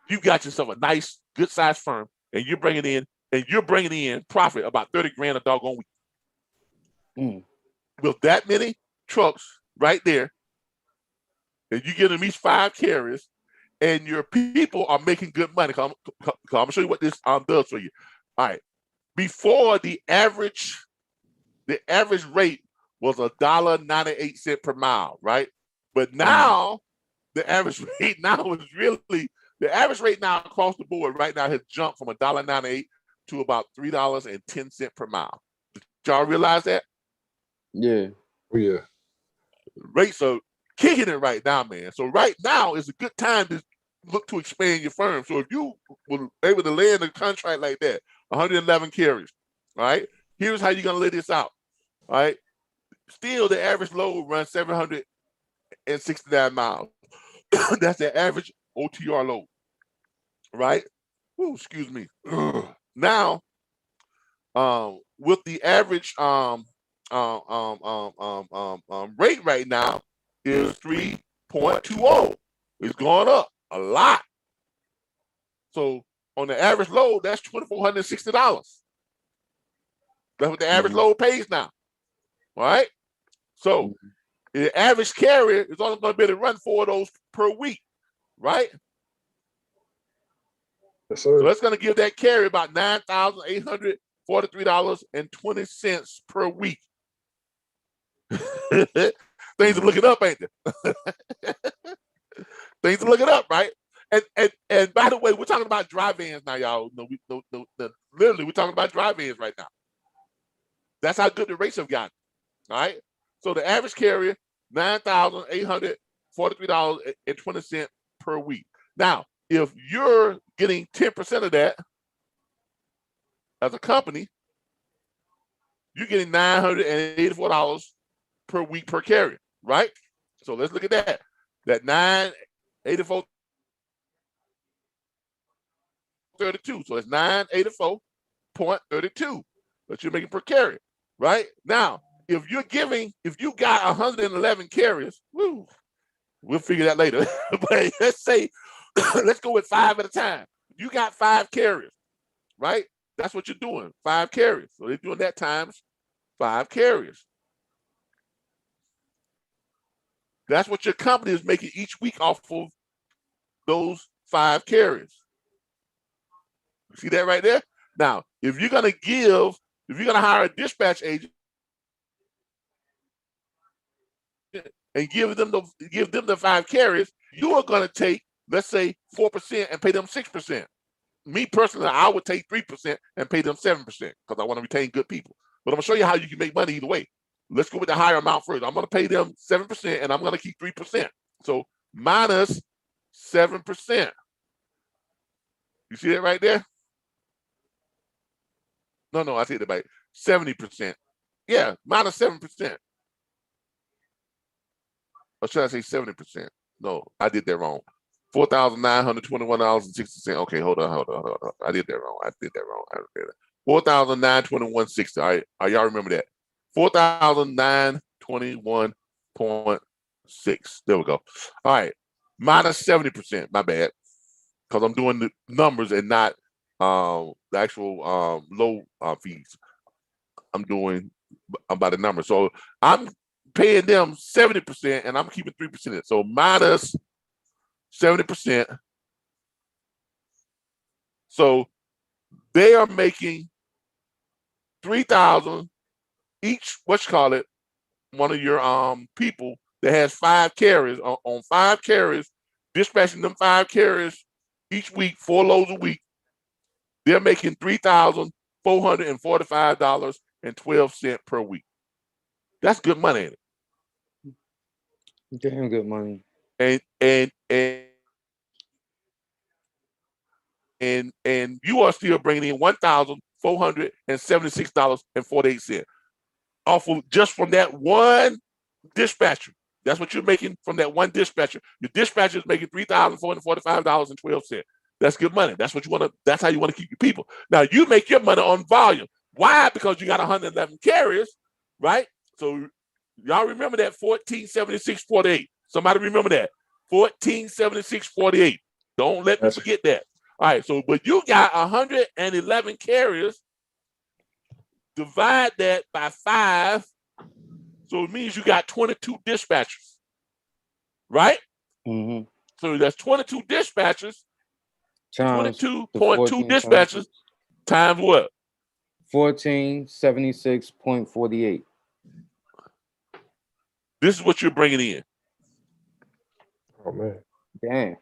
Speaker 1: You got yourself a nice, good sized firm, and you're bringing in profit about 30 grand a doggone week.
Speaker 3: Mm.
Speaker 1: With that many trucks right there, and you give them each 5 carriers, and your people are making good money. I'm gonna show you what this does for you. All right. Before the average rate was $1.98 per mile, right? But now the average rate now is really the average rate now across the board right now has jumped from $1.98 to about $3.10 per mile. Did y'all realize that?
Speaker 3: Yeah.
Speaker 4: Oh, yeah.
Speaker 1: Rates are kicking it right now, man. So right now is a good time to look to expand your firm. So if you were able to land a contract like that, 111 carries, right? Here's how you're gonna lay this out, right? Still, the average load runs 769 miles. That's the average OTR load, right? Ooh, excuse me. Now, with the average rate right now is 3.20. It's going up a lot. So on the average load, that's $2,460. That's what the average load pays now. All right. So the average carrier is only going to be able to run 4 of those per week, right?
Speaker 4: Yes, sir.
Speaker 1: So that's going to give that carrier about $9,843.20 per week. Things are looking up, ain't they? Things are looking up, right? And by the way, we're talking about dry vans now, y'all. Literally, we're talking about dry vans right now. That's how good the rates have gotten. All right. So the average carrier, $9,843.20 per week. Now, if you're getting 10% of that as a company, you're getting $984 per week per carrier, right? So let's look at that. That $984.32. So it's $984.32 that you're making per carrier, right? Now, if you got 111 carriers, we'll figure that later. But let's go with 5 at a time. You got 5 carriers, right? That's what you're doing, 5 carriers. So they're doing that times 5 carriers. That's what your company is making each week off of those 5 carriers. See that right there? Now, if you're gonna hire a dispatch agent and give them the 5 carriers, you are gonna take, let's say, 4% and pay them 6%. Me personally, I would take 3% and pay them 7% because I want to retain good people. But I'm gonna show you how you can make money either way. Let's go with the higher amount first. I'm gonna pay them 7% and I'm gonna keep 3%. So minus 7%. You see that right there? No, I said it by 70%. Yeah, minus 7%. Or should I say 70%? No, I did that wrong. $4,921.60. Okay, hold on. I did that wrong. $4,921.60. All right, y'all remember that? $4,921.6. There we go. All right, minus 70%. My bad, because I'm doing the numbers and not the actual low fees. I'm doing by the number. So I'm paying them 70% and I'm keeping 3%. So minus 70%. So they are making $3,000 each. One of your people that has 5 carriers on 5 carriers, dispatching them 5 carriers each week, 4 loads a week. They're making $3,445.12 per week. That's good money, ain't it?
Speaker 3: Damn good money.
Speaker 1: And you are still bringing in $1,476.48 off of just from that one dispatcher. That's what you're making from that one dispatcher. Your dispatcher is making $3,445.12. That's good money. That's what you want to. That's how you want to keep your people. Now you make your money on volume. Why? Because you got 111 carriers, right? So y'all remember that 1476.48. Somebody remember that 1476.48. Don't let me forget that. All right. So, but you got 111 carriers. Divide that by 5. So it means you got 22 dispatchers, right?
Speaker 3: Mm-hmm.
Speaker 1: So that's 22 dispatchers,
Speaker 3: Times
Speaker 1: 22.2 dispatchers times what?
Speaker 3: 1476.48.
Speaker 1: This is what you're bringing in.
Speaker 4: Oh man.
Speaker 3: Damn.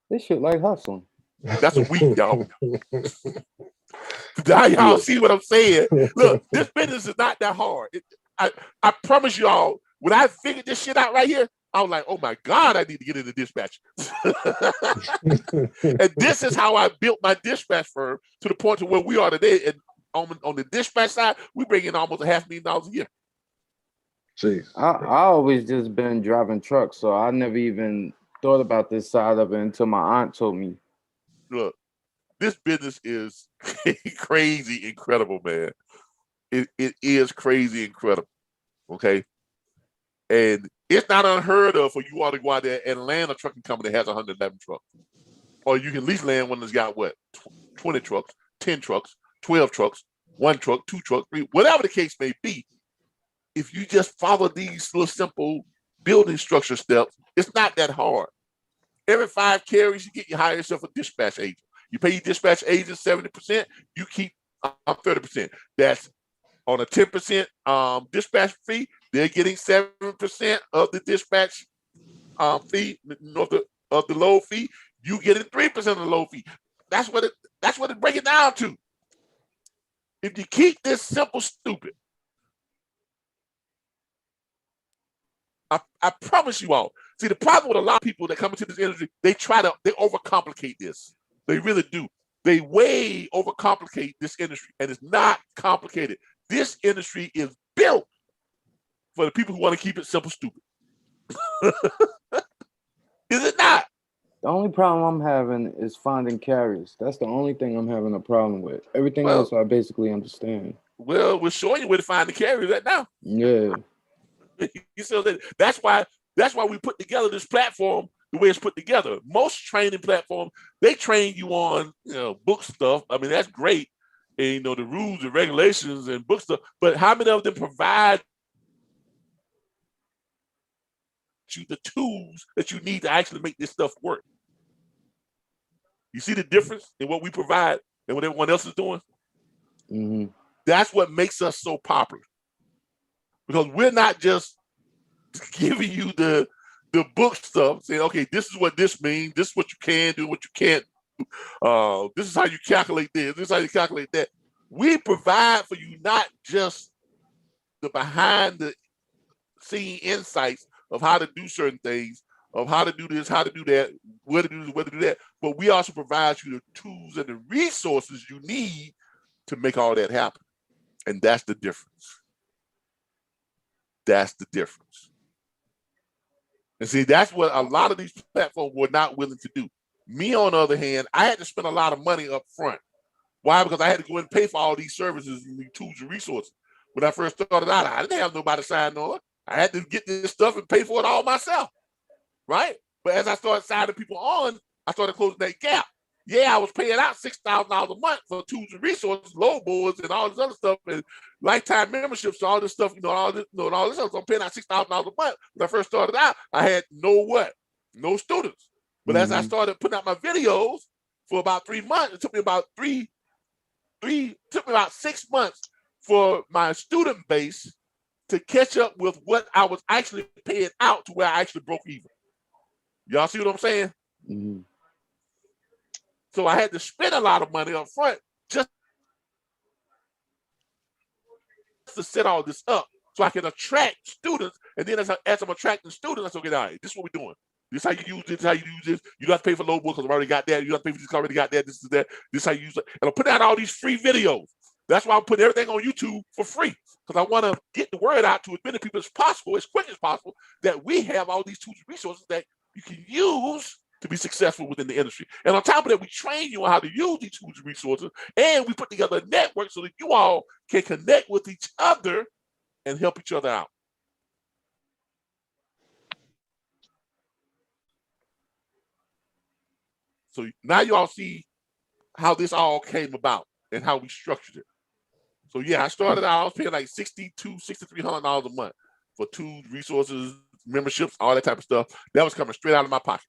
Speaker 3: This shit like hustling.
Speaker 1: That's a week, y'all. Now y'all see what I'm saying? Look, this business is not that hard. I promise y'all, when I figured this shit out right here, I was like, oh my God, I need to get into dispatch. And this is how I built my dispatch firm to the point to where we are today. And on the dispatch side, we bring in almost $500,000 a year.
Speaker 4: Jeez.
Speaker 3: I always just been driving trucks, so I never even thought about this side of it until my aunt told me.
Speaker 1: Look, this business is crazy incredible, man. It is crazy incredible. Okay. And it's not unheard of for you all to go out there and land a trucking company that has 111 trucks. Or you can at least land one that's got what? 20 trucks, 10 trucks, 12 trucks, 1 truck, 2 trucks, 3, whatever the case may be. If you just follow these little simple building structure steps, it's not that hard. Every 5 carries, you hire yourself a dispatch agent. You pay your dispatch agent 70%, you keep 30%. That's on a 10% dispatch fee. They're getting 7% of the dispatch fee, of the load fee. You getting 3% of the load fee. That's what it breaks it down to. If you keep this simple, stupid, I promise you all. See, the problem with a lot of people that come into this industry, they overcomplicate this. They really do. They way overcomplicate this industry, and it's not complicated. This industry is built for the people who want to keep it simple, stupid. Is it not?
Speaker 3: The only problem I'm having is finding carriers. That's the only thing I'm having a problem with. Everything else I basically understand.
Speaker 1: Well, we're showing you where to find the carriers right now.
Speaker 3: Yeah.
Speaker 1: You see, that's why we put together this platform the way it's put together. Most training platforms, they train you on book stuff. I mean, that's great. And the rules and regulations and book stuff, but how many of them provide you the tools that you need to actually make this stuff work? You see the difference in what we provide and what everyone else is doing?
Speaker 3: Mm-hmm.
Speaker 1: That's what makes us so popular. Because we're not just giving you the book stuff, saying, okay, this is what this means, this is what you can do, what you can't do. This is how you calculate this is how you calculate that. We provide for you not just the behind the scene insights of how to do certain things, of how to do this, how to do that, where to do this, where to do that, but we also provide you the tools and the resources you need to make all that happen. And that's the difference. That's the difference. And see, that's what a lot of these platforms were not willing to do. Me, on the other hand, I had to spend a lot of money up front. Why? Because I had to go and pay for all these services and these tools and resources. When I first started out, I didn't have nobody sign on. I had to get this stuff and pay for it all myself, right? But as I started signing people on, I started closing that gap. Yeah, I was paying out $6,000 a month for tools and resources, load boards, and all this other stuff, and lifetime memberships, all this stuff, all this stuff. So I'm paying out $6,000 a month. When I first started out, I had no students. But as I started putting out my videos for about 3 months, it took me about 6 months for my student base to catch up with what I was actually paying out to where I actually broke even. Y'all see what I'm saying?
Speaker 3: Mm-hmm.
Speaker 1: So I had to spend a lot of money up front just to set all this up so I can attract students. And then as I'm attracting students, I said, okay, all right, this is what we're doing. This is how you use this, this is how you use this. You don't have to pay for load book because I've already got that. You don't have to pay for this because I already got that. This is that. This is how you use it. And I'm putting out all these free videos. That's why I'm putting everything on YouTube for free, because I want to get the word out to as many people as possible, as quick as possible, that we have all these tools and resources that you can use to be successful within the industry. And on top of that, we train you on how to use these tools and resources, and we put together a network so that you all can connect with each other and help each other out. So now you all see how this all came about and how we structured it. So yeah, I started out, I was paying like $6,300 a month for tools, resources, memberships, all that type of stuff. That was coming straight out of my pocket.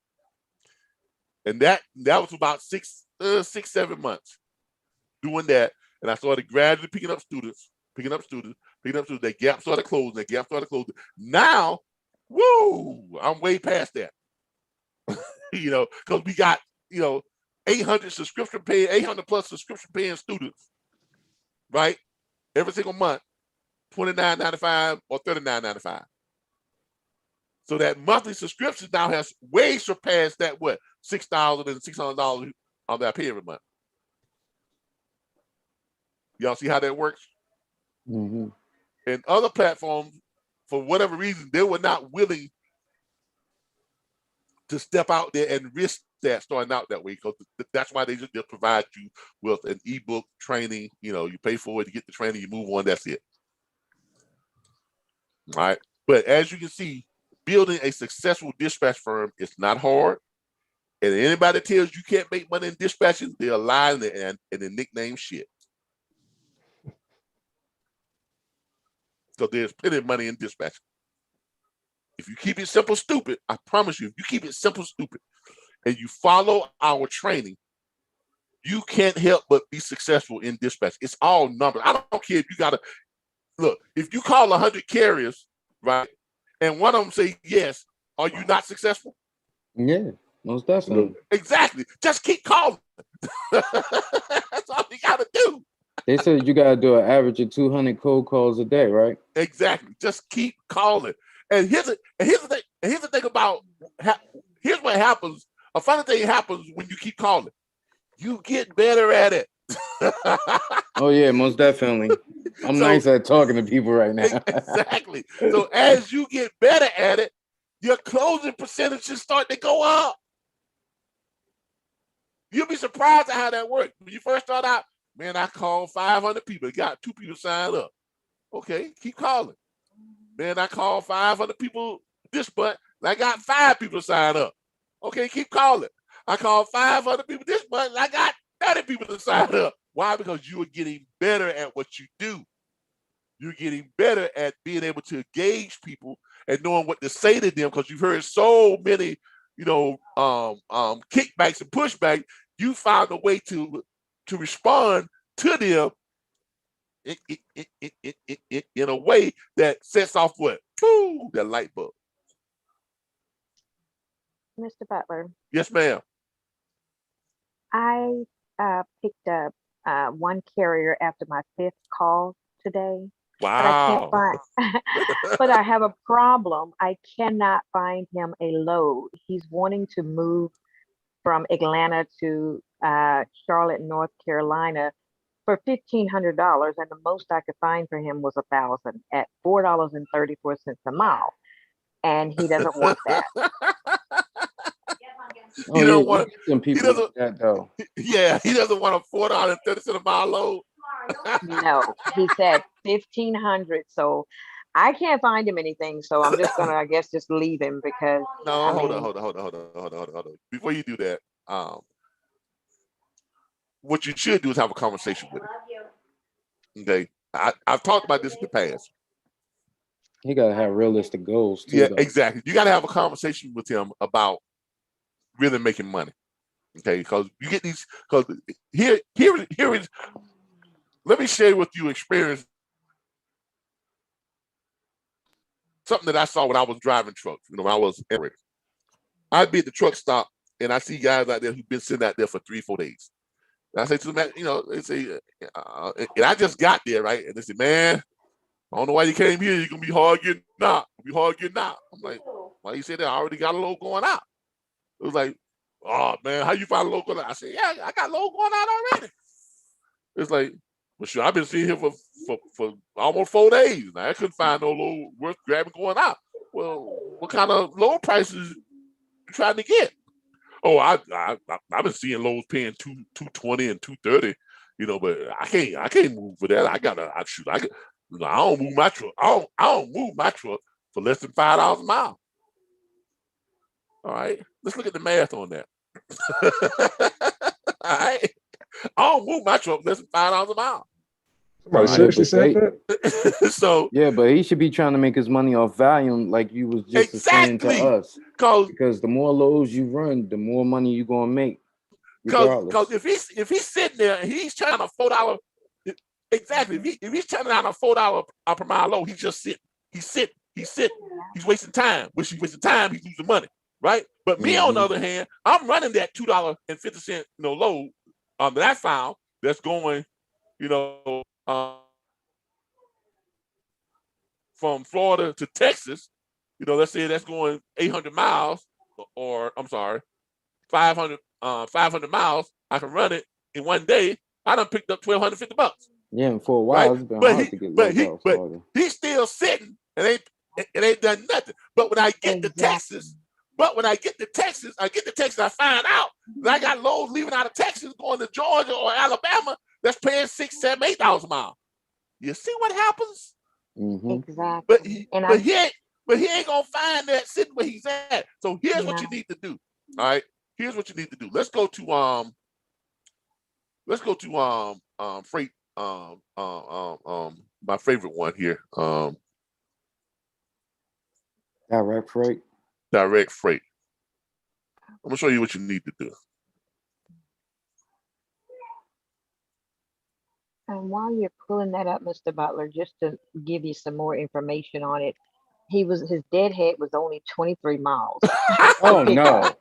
Speaker 1: And that was about 7 months doing that. And I started gradually picking up students. That gap started closing. Now, woo, I'm way past that. Because we got, 800 plus subscription paying students, right? Every single month, $29.95 or $39.95. So that monthly subscription now has way surpassed that $6,600 that I pay every month. Y'all see how that works?
Speaker 3: Mm-hmm.
Speaker 1: And other platforms, for whatever reason, they were not willing to step out there and risk that starting out that way, because that's why they just provide you with an ebook training. You pay for it, you get the training, you move on, that's it. All right. But as you can see, building a successful dispatch firm is not hard. And anybody that tells you can't make money in dispatching, they're lying and they nickname shit. So there's plenty of money in dispatching. If you keep it simple, stupid, I promise you, if you keep it simple, stupid, and you follow our training, you can't help but be successful in dispatch. It's all numbers. I don't care if you gotta look, if you call 100 carriers, right, and one of them say yes, are you not successful?
Speaker 3: Yeah, most definitely.
Speaker 1: Exactly. Just keep calling. That's all you gotta do.
Speaker 3: They said you gotta do an average of 200 cold calls a day, right?
Speaker 1: Exactly. Just keep calling. And here's the thing about here's what happens. A funny thing happens when you keep calling. You get better at it.
Speaker 3: Oh yeah, most definitely. I'm nice at talking to people right now.
Speaker 1: Exactly. So as you get better at it, your closing percentages start to go up. You'll be surprised at how that works. When you first start out, man, I called 500 people. Got 2 people signed up. Okay, keep calling. Man, I called 500 people this month. I got 5 people signed up. Okay, keep calling. I called 500 people this month. I got 30 people to sign up. Why? Because you are getting better at what you do. You're getting better at being able to engage people and knowing what to say to them, because you've heard so many, kickbacks and pushbacks. You found a way to respond to them in a way that sets off what? Boom, that light bulb.
Speaker 5: Mr. Butler.
Speaker 1: Yes, ma'am.
Speaker 5: I picked up one carrier after my 5th call today.
Speaker 1: Wow.
Speaker 5: But I can't find, but I have a problem. I cannot find him a load. He's wanting to move from Atlanta to Charlotte, North Carolina for $1,500, and the most I could find for him was $1,000 at $4.34 a mile, and he doesn't want that.
Speaker 3: Oh,
Speaker 1: You don't want
Speaker 3: some people like that though.
Speaker 1: Yeah, he doesn't want a $4.30 a mile load.
Speaker 5: No, he said 1,500. So I can't find him anything. So I'm just gonna, I guess, just leave him because.
Speaker 1: No, hold on. Before you do that, what you should do is have a conversation with him. Okay, I've talked about this in the past.
Speaker 3: You gotta have realistic goals too.
Speaker 1: Yeah,
Speaker 3: though.
Speaker 1: exactly. You gotta have a conversation with him about really making money. Okay, because you get these. Because here is. Let me share with you experience. Something that I saw when I was driving trucks. When I was Eric, I'd be at the truck stop and I see guys out there who've been sitting out there for 3-4 days. And I say to them, they say, and I just got there, right? And they say, man, I don't know why you came here. You're gonna be hard getting out. I'm like, why you say that? I already got a load going out. It was like, oh man, how you find a load going out? I said, yeah, I got a load going out already. It's like, well, sure, I've been sitting here for almost 4 days. Now, I couldn't find no load worth grabbing going out. Well, what kind of load prices you trying to get? Oh, I've been seeing loads paying $220 and $230, but I can't move for that. I don't move my truck. I don't move my truck for less than $5 a mile. All right, let's look at the math on that. All right, I don't move my truck less than $5 a mile.
Speaker 4: Somebody seriously said
Speaker 3: that.
Speaker 1: So
Speaker 3: yeah, but he should be trying to make his money off volume, like you was just saying to us. Because the more loads you run, the more money you're gonna make.
Speaker 1: Because if he's sitting there and he's trying a $4, exactly. If he's turning down a $4 per mile load, he's just sitting. He's sitting. He's wasting time. Which he's wasting time, he's losing money, right? But me, on the other hand, I'm running that $2.50 load that I found that's going, from Florida to Texas. Let's say that's going 800 miles, or I'm sorry, 500 miles. I can run it in one day. I done picked up $1,250.
Speaker 3: Yeah, and for a while, right? It's been hard to get
Speaker 1: but he's still sitting and ain't done nothing. But when I get to Texas, I get to Texas, I find out that I got loads leaving out of Texas going to Georgia or Alabama that's paying $6, $7, $8 a mile. You see what happens?
Speaker 3: Mm-hmm.
Speaker 5: Exactly.
Speaker 1: But he ain't gonna find that sitting where he's at. So here's what you need to do. All right. Here's what you need to do. Let's go to freight, my favorite one here.
Speaker 3: Direct freight.
Speaker 1: I'm gonna show you what you need to do.
Speaker 5: And while you're pulling that up, Mr. Butler, just to give you some more information on it, his deadhead was only 23 miles.
Speaker 3: Oh no!
Speaker 1: I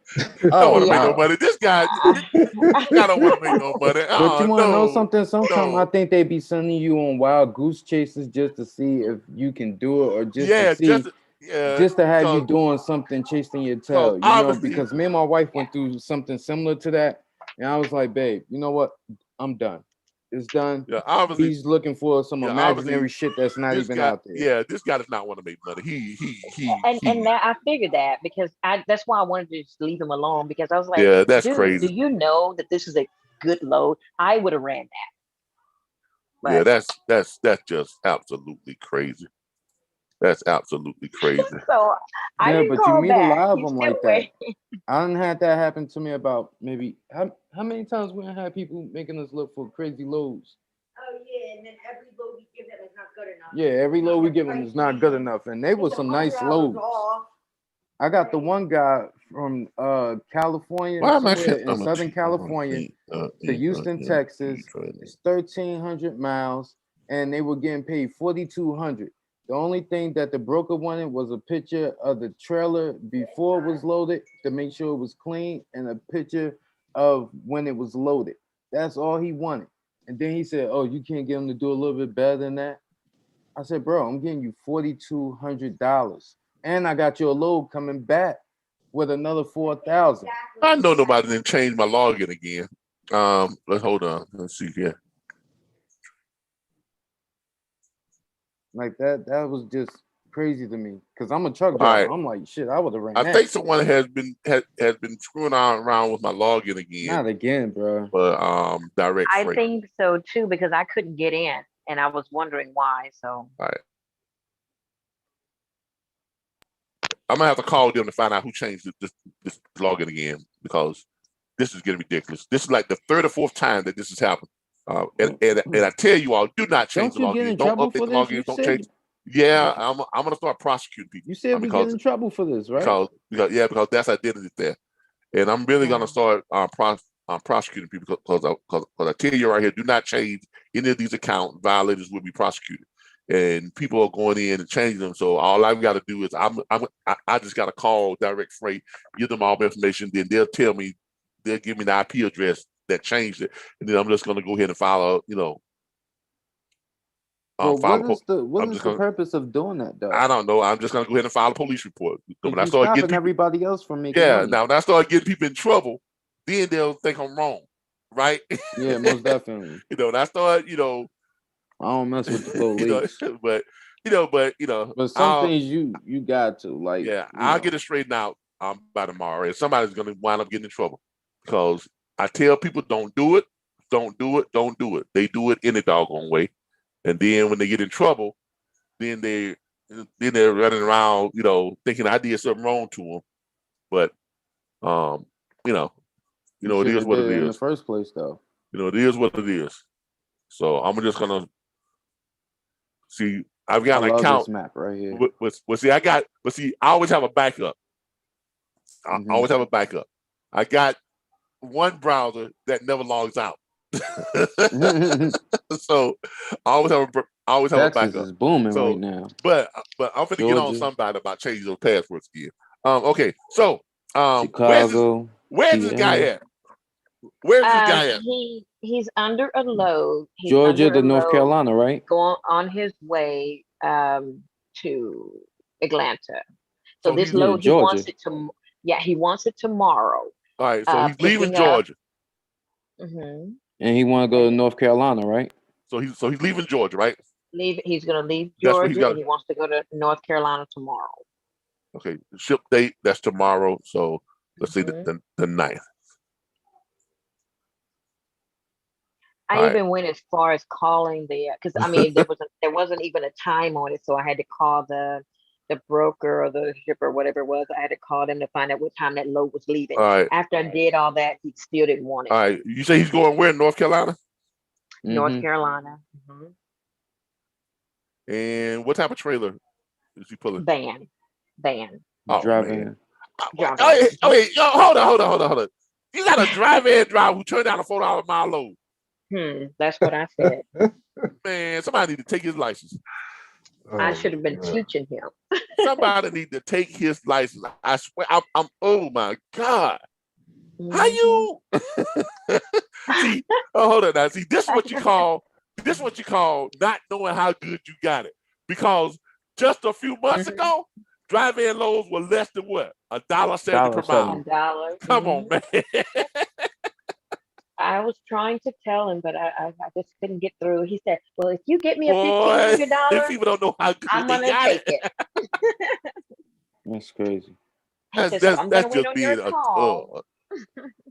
Speaker 1: don't want to make no money. This guy, I don't want to make no money.
Speaker 3: But you want to know something? Sometimes I think they be sending you on wild goose chases just to see if you can do it, or just to see. Just to have you doing something, chasing your tail, because me and my wife went through something similar to that, and I was like, babe, you know what? I'm done. It's done. Yeah, obviously he's looking for some imaginary shit that's not even out there.
Speaker 1: Yeah, this guy does not want to make money.
Speaker 5: And I figured that because that's why I wanted to just leave him alone, because I was like,
Speaker 1: yeah, that's crazy.
Speaker 5: Do you know that this is a good load? I would have ran that.
Speaker 1: But, yeah, that's just absolutely crazy. That's absolutely crazy.
Speaker 5: So I didn't
Speaker 3: but
Speaker 5: call
Speaker 3: you meet
Speaker 5: back.
Speaker 3: a lot of them like that. I done had that happen to me about maybe how many times we had people making us look for crazy loads.
Speaker 6: Oh yeah, and then every load we give them is not good enough.
Speaker 3: Yeah, every load we give them is not good enough, and they were some nice loads. I got the one guy from California, in Southern California, to Houston, Texas. It's 1,300 miles, and they were getting paid $4,200. The only thing that the broker wanted was a picture of the trailer before it was loaded to make sure it was clean, and a picture of when it was loaded. That's all he wanted. And then he said, "Oh, you can't get him to do a little bit better than that?" I said, "Bro, I'm getting you $4,200, and I got your load coming back with another $4,000."
Speaker 1: I know nobody didn't change my login again. Let's hold on. Let's see here.
Speaker 3: Like that was just crazy to me, because I'm a truck driver. Right. I'm like, shit, I would have ran.
Speaker 1: I think someone has been screwing around with my login again.
Speaker 3: Not again, bro.
Speaker 1: But direct freight.
Speaker 5: I think so too, because I couldn't get in, and I was wondering why. So.
Speaker 1: All right. I'm gonna have to call them to find out who changed this login again, because this is getting ridiculous. This is like the third or fourth time that this has happened. And I tell you all, do not change the login. Don't update the login. Don't change. Yeah, I'm gonna start prosecuting people.
Speaker 3: You said we get in trouble for this, right?
Speaker 1: Because that's identity theft, and I'm really gonna start prosecuting people, because I tell you right here, do not change any of these accounts. Violators will be prosecuted, and people are going in and changing them. So all I've got to do is I just got to call Direct Freight, give them all the information, then they'll give me the IP address that changed it, and then I'm just going to go ahead and follow,
Speaker 3: what is the purpose of doing that, though?
Speaker 1: I don't know. I'm just going to go ahead and file a police report.
Speaker 3: When I start getting everybody else from making money.
Speaker 1: Now when I start getting people in trouble, then they'll think I'm wrong, right?
Speaker 3: Yeah, most definitely.
Speaker 1: When I start,
Speaker 3: I don't mess with the police,
Speaker 1: but
Speaker 3: some things you got to, like.
Speaker 1: Yeah, I'll get it straightened out by tomorrow, and somebody's going to wind up getting in trouble, because I tell people, don't do it. They do it any doggone way. And then when they get in trouble, then they're running around, thinking I did something wrong to them. But, it is what it is.
Speaker 3: In the first place, though.
Speaker 1: It is what it is. So I'm just going to See, I've got an account.
Speaker 3: This map right here.
Speaker 1: I always have a backup. I always have a backup. I got one browser that never logs out. So I always have a backup.
Speaker 3: Texas is booming right now.
Speaker 1: But I'm gonna get on somebody about changing those passwords again. Okay, so
Speaker 3: Chicago.
Speaker 1: Where's this guy at? Where's this guy at?
Speaker 5: He's under a load. He's
Speaker 3: Georgia to North Carolina, right?
Speaker 5: Going on his way to Atlanta. So this load, he wants it to. Yeah, he wants it tomorrow.
Speaker 1: All right, so he's leaving Georgia.
Speaker 5: And
Speaker 3: he want to go to North Carolina, right?
Speaker 1: So he's leaving Georgia, right?
Speaker 5: He's going to leave Georgia, and he wants to go to North Carolina tomorrow.
Speaker 1: Okay, ship date, that's tomorrow. So let's say the 9th.
Speaker 5: I even went as far as calling because I mean there wasn't even a time on it, so I had to call the broker or the shipper, whatever it was. I had to call them to find out what time that load was leaving.
Speaker 1: All right.
Speaker 5: After I did all that, he still didn't want it.
Speaker 1: All right, you say he's going where? North Carolina?
Speaker 5: North Carolina.
Speaker 1: And what type of trailer is he pulling?
Speaker 5: Van.
Speaker 1: Oh,
Speaker 3: driving.
Speaker 1: Okay, hold on. You got a driver who turned down a $4 mile load.
Speaker 5: That's what I said.
Speaker 1: Man, somebody need to take his license.
Speaker 5: I should have been teaching him.
Speaker 1: Somebody need to take his license. I swear, I'm oh my God. How you see? Hold on now. See, this is what you call not knowing how good you got it. Because just a few months ago, drive-in loads were less than what? $1.70 per mile.
Speaker 5: $1.
Speaker 1: Come on, man.
Speaker 5: I was trying to tell him, but I just couldn't get through. He said, "Well, if you get me a $1,500,
Speaker 1: if people don't know how good
Speaker 5: I'm gonna take it."
Speaker 3: That's crazy.
Speaker 1: That's just being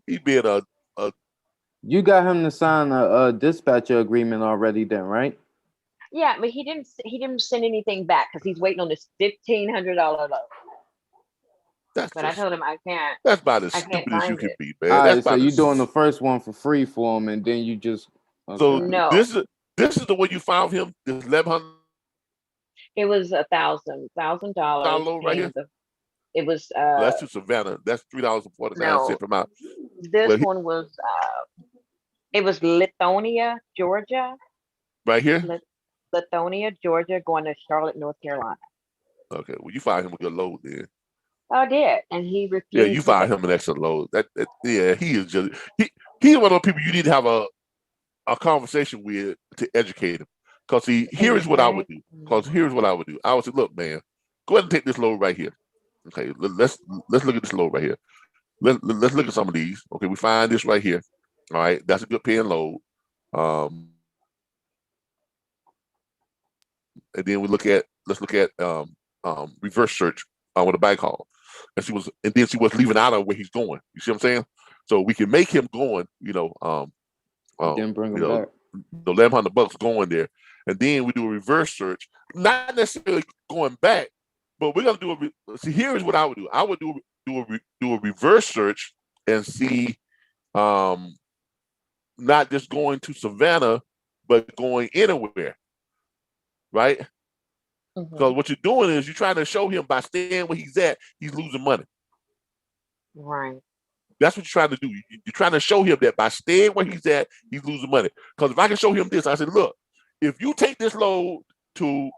Speaker 1: he being a.
Speaker 3: You got him to sign a dispatcher agreement already, then, right?
Speaker 5: Yeah, but he didn't send anything back because he's waiting on this $1,500 load. But I told him I can't.
Speaker 1: That's about as stupid as you can be, man.
Speaker 3: All right, so you're doing the first one for free for him, and then you just.
Speaker 1: Okay. So no. This is the one you found him. This $1,100.
Speaker 5: It was $1,000
Speaker 1: right here.
Speaker 5: It was.
Speaker 1: That's to Savannah. That's $3.49 per mile.
Speaker 5: This one was. It was Lithonia, Georgia.
Speaker 1: Right here.
Speaker 5: Lithonia, Georgia, going to Charlotte, North Carolina.
Speaker 1: Okay, well, you find him a good load then.
Speaker 5: I did, and he refused.
Speaker 1: Yeah, you find him an extra load. Yeah, he is just he's one of those people you need to have a conversation with to educate him. Because here's what I would do. I would say, look, man, go ahead and take this load right here. Okay, let's look at this load right here. Let's look at some of these. Okay, we find this right here. All right, that's a good paying load. And then let's look at reverse search with a bag haul. And then see what's leaving out of where he's going. You see what I'm saying? So we can make him going,
Speaker 3: then bring him back.
Speaker 1: The $1,100 going there. And then we do a reverse search, not necessarily going back, but we're gonna see. Here's what I would do. I would do a reverse search and see, not just going to Savannah, but going anywhere, right? Because what you're doing is you're trying to show him by staying where he's at, he's losing money.
Speaker 5: Right.
Speaker 1: That's what you're trying to do. You're trying to show him that by staying where he's at, he's losing money. Because if I can show him this, I said, look, if you take this load to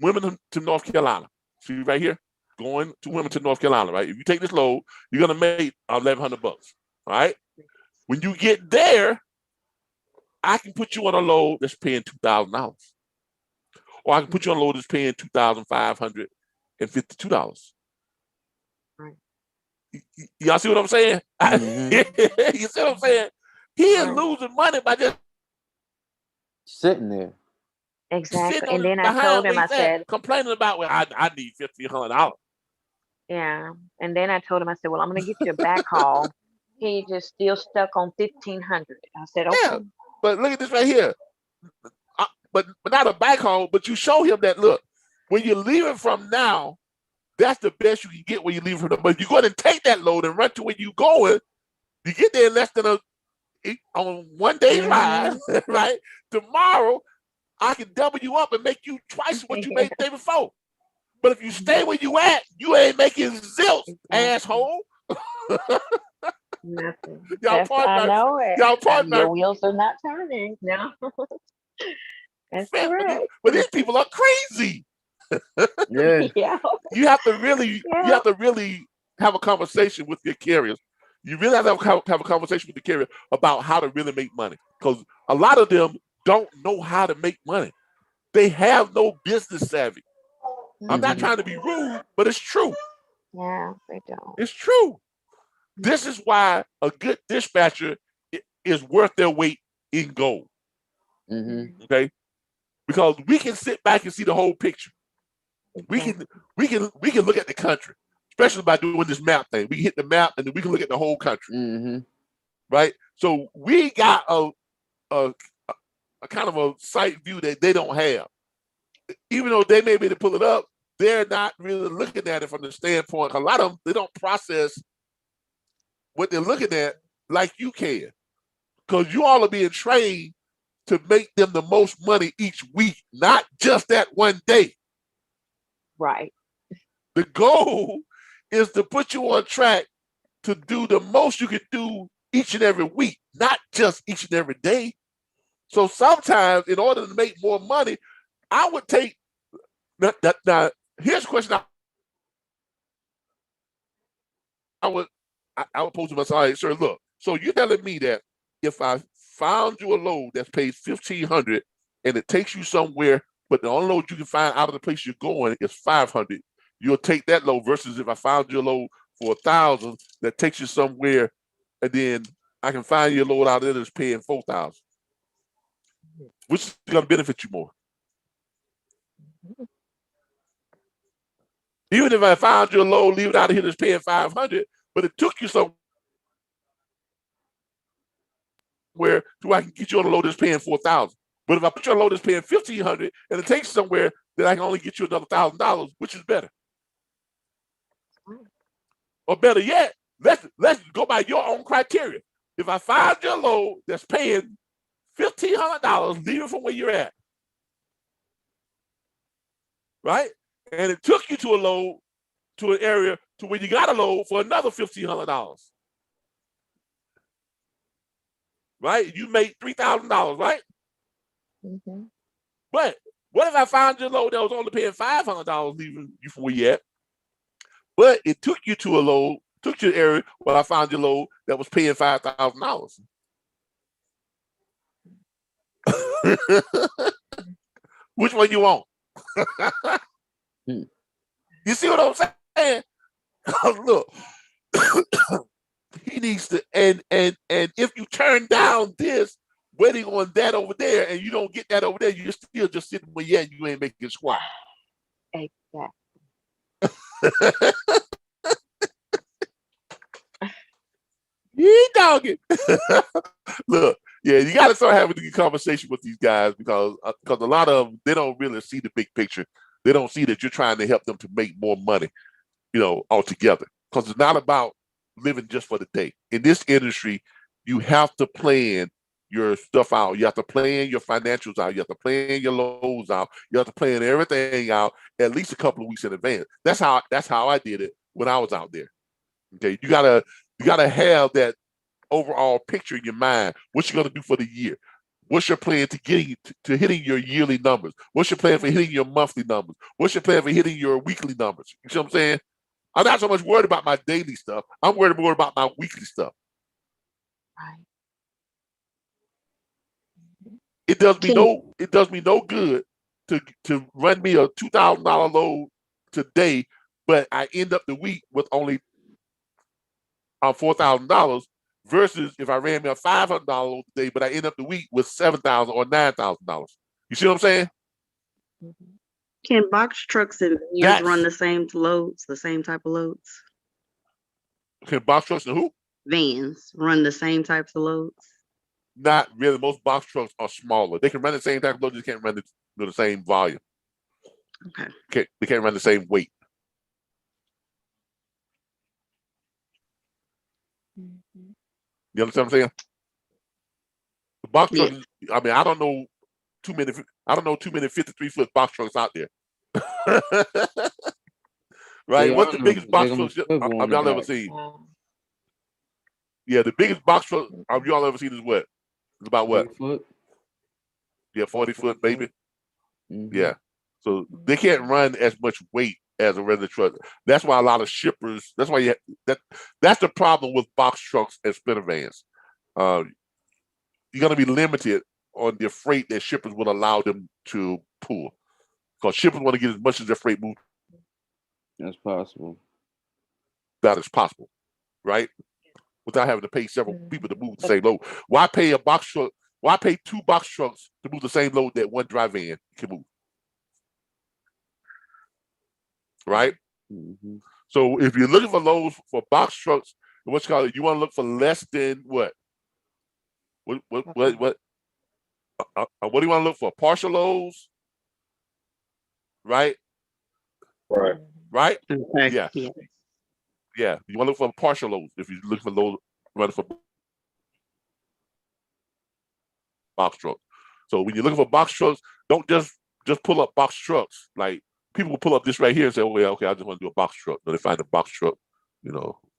Speaker 1: Wilmington to North Carolina, see right here, going to Wilmington, North Carolina, right? If you take this load, you're gonna make $1,100. All right. When you get there, I can put you on a load that's paying $2,000. Or I can put you on a load that's paying $2,552.
Speaker 5: Right.
Speaker 1: Y'all see what I'm saying? You see what I'm saying? He is losing money by just
Speaker 3: sitting there.
Speaker 5: Exactly. And then I told him, I said,
Speaker 1: complaining about, well, I need $1,500.
Speaker 5: Yeah. And then I told him, I said, well, I'm going to get you a back haul. He just still stuck on $1,500. I said, okay.
Speaker 1: Yeah, but look at this right here. But not a back haul, but you show him that, look, when you're leaving from now, that's the best you can get when you leave from there. But if you go ahead and take that load and run to where you're going, you get there in less than on 1 day ride, right? Tomorrow, I can double you up and make you twice what you made the day before. But if you stay where you at, you ain't making zilch, asshole.
Speaker 5: Nothing.
Speaker 1: Y'all
Speaker 5: I know it.
Speaker 1: Y'all pardon
Speaker 5: Your wheels are not turning. No. That's correct.
Speaker 1: But these people are crazy.
Speaker 3: Yeah.
Speaker 5: Yeah.
Speaker 1: You have to really have a conversation with your carriers. You really have to have a conversation with the carrier about how to really make money. Because a lot of them don't know how to make money. They have no business savvy. I'm not trying to be rude, but it's true.
Speaker 5: Yeah, they don't.
Speaker 1: It's true. This is why a good dispatcher is worth their weight in gold. Okay? Because we can sit back and see the whole picture. We can look at the country, especially by doing this map thing. We can hit the map and then we can look at the whole country. Right? So we got a kind of a sight view that they don't have. Even though they may be able to pull it up, they're not really looking at it from the standpoint. A lot of them, they don't process what they're looking at like you can. Because you all are being trained to make them the most money each week, not just that one day.
Speaker 5: Right.
Speaker 1: The goal is to put you on track to do the most you can do each and every week, not just each and every day. So sometimes, in order to make more money, I would take now. Here's a question I would pose to myself. All right, sir, look. So you're telling me that if I found you a load that's pays $1,500 and it takes you somewhere, but the only load you can find out of the place you're going is $500, you'll take that load versus if I found you a load for $1,000 that takes you somewhere, and then I can find you a load out there that's paying $4,000. Which is going to benefit you more? Even if I found you a load, leave it out of here that's paying $500, but it took you somewhere to I can get you on a load that's paying $4,000. But if I put you on a load that's paying $1,500 and it takes somewhere that I can only get you another $1,000, which is better? Or better yet, let's go by your own criteria. If I find your load that's paying $1,500, leave it from where you're at, right? And it took you to a load, to an area to where you got a load for another $1,500, right? You made $3,000, right? But what if I found your load that was only paying $500, leaving you from where you at? But it took you to a load, took you to an area where I found your load that was paying $5,000. Which one you want? You see what I'm saying? Look, he needs to, and if you turn down this, waiting on that over there, and you don't get that over there, you're still just sitting where you at, you ain't making squat.
Speaker 5: Exactly.
Speaker 1: You dogging. Look, yeah, you got to start having a conversation with these guys because a lot of them, they don't really see the big picture. They don't see that you're trying to help them to make more money, altogether. Because it's not about living just for the day. In this industry, you have to plan your stuff out. You have to plan your financials out. You have to plan your loads out. You have to plan everything out at least a couple of weeks in advance. That's how I did it when I was out there. Okay, you gotta have that overall picture in your mind. What you're gonna do for the year? What's your plan to getting to hitting your yearly numbers? What's your plan for hitting your monthly numbers? What's your plan for hitting your weekly numbers? You see what I'm saying? I'm not so much worried about my daily stuff. I'm worried more about my weekly stuff.
Speaker 5: Right.
Speaker 1: It does me no good to run me a $2,000 load today, but I end up the week with only $4,000 versus if I ran me a $500 load today, but I end up the week with $7,000 or $9,000. You see what I'm saying?
Speaker 7: Can box trucks and vans run the same loads, the same type of loads?
Speaker 1: Can box trucks and who?
Speaker 7: Vans run the same types of loads?
Speaker 1: Not really. Most box trucks are smaller. They can run the same type of load, just can't run the same volume.
Speaker 7: Okay.
Speaker 1: They can't run the same weight. You understand what I'm saying? The box truck, I mean, I don't know too many 53-foot box trucks out there. Right? What's the biggest box truck have y'all ever seen? Yeah, the biggest box truck have y'all ever seen is what? It's about what?
Speaker 3: 40 foot.
Speaker 1: Yeah, 40 foot, maybe. Yeah. So they can't run as much weight as a regular truck. That's why a lot of shippers, that's why that's the problem with box trucks and sprinter vans. You're gonna be limited on the freight that shippers will allow them to pull. Because shippers want to get as much of their freight moved
Speaker 3: as possible.
Speaker 1: That is possible, right? Without having to pay several people to move the same load. Why pay a box truck? Why pay 2 box trucks to move the same load that one dry van can move? Right? So if you're looking for loads for box trucks, what's called, you want to look for less than what? What do you want to look for? Partial loads? Right? Right?
Speaker 7: Okay.
Speaker 1: Yeah. Yeah. You want to look for partial loads if you're looking for loads running for box trucks. So when you're looking for box trucks, don't just pull up box trucks. Like people will pull up this right here and say, oh yeah, okay, I just want to do a box truck. So they find a box truck,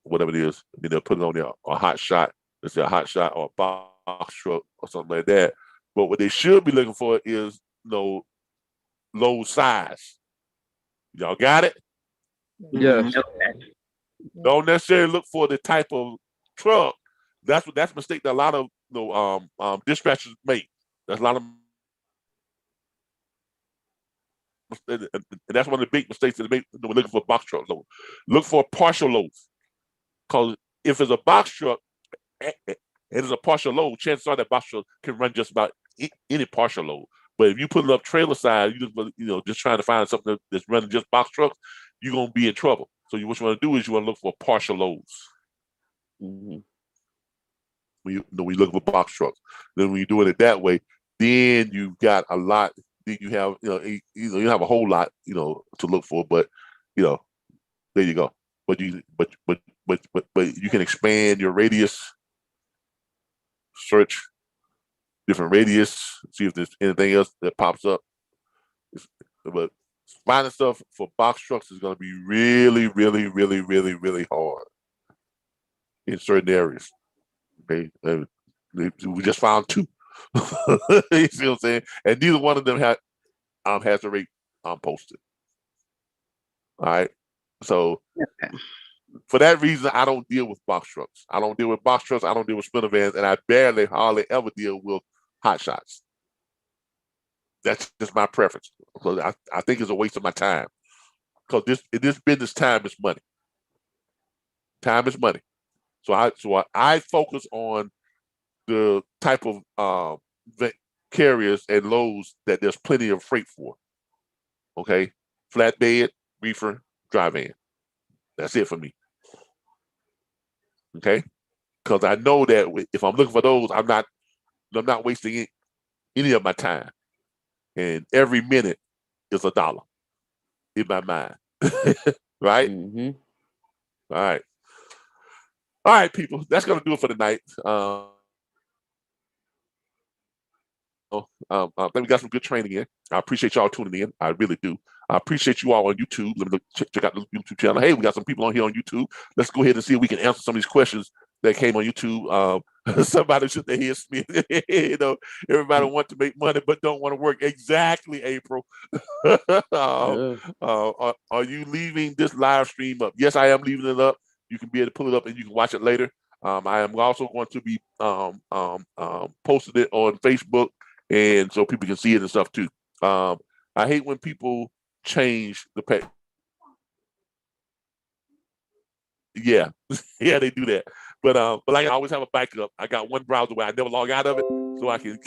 Speaker 1: whatever it is, and then they'll put it on there, a hot shot. Let's say a hot shot or a box truck or something like that. But what they should be looking for is load size. Y'all got it?
Speaker 3: Yes.
Speaker 1: Don't necessarily look for the type of truck. That's a mistake that a lot of dispatchers make. That's a lot of, and that's one of the big mistakes that they make when looking for box truck load. Look for partial loads, because if it's a box truck and it's a partial load, chances are that box truck can run just about any partial load. But if you put it up trailer side, just trying to find something that's running just box trucks, you're gonna be in trouble. So what you want to do is you want to look for partial loads. When you look for box trucks, then when you're doing it that way, then you've got a lot. Then you have you have a whole lot to look for. But there you go. But you can expand your radius. Search different radius. See if there's anything else that pops up. But finding stuff for box trucks is going to be really, really, really, really, really hard in certain areas. Okay, we just found 2. You see what I'm saying? And neither one of them has the rate posted. All right. So for that reason, I don't deal with box trucks. I don't deal with box trucks. I don't deal with sprinter vans, and I hardly ever deal with hot shots. That's just my preference, because I think it's a waste of my time. Because this business, time is money. Time is money. So I focus on the type of carriers and loads that there's plenty of freight for. Okay, flatbed, reefer, dry van. That's it for me. Okay, because I know that if I'm looking for those, I'm not wasting any of my time. And every minute is $1 in my mind. Right? All right, people. That's gonna do it for tonight. I think we got some good training in. I appreciate y'all tuning in. I really do. I appreciate you all on YouTube. Let me check out the YouTube channel. Hey, we got some people on here on YouTube. Let's go ahead and see if we can answer some of these questions that came on YouTube. Somebody shook their head, Smith. Everybody want to make money but don't want to work. Exactly, April. Are you leaving this live stream up? Yes, I am leaving it up. You can be able to pull it up and you can watch it later. I am also going to be posting it on Facebook, and so people can see it and stuff too. I hate when people change the pay. Yeah, yeah, they do that. But like I always have a backup. I got one browser where I never log out of it, so I can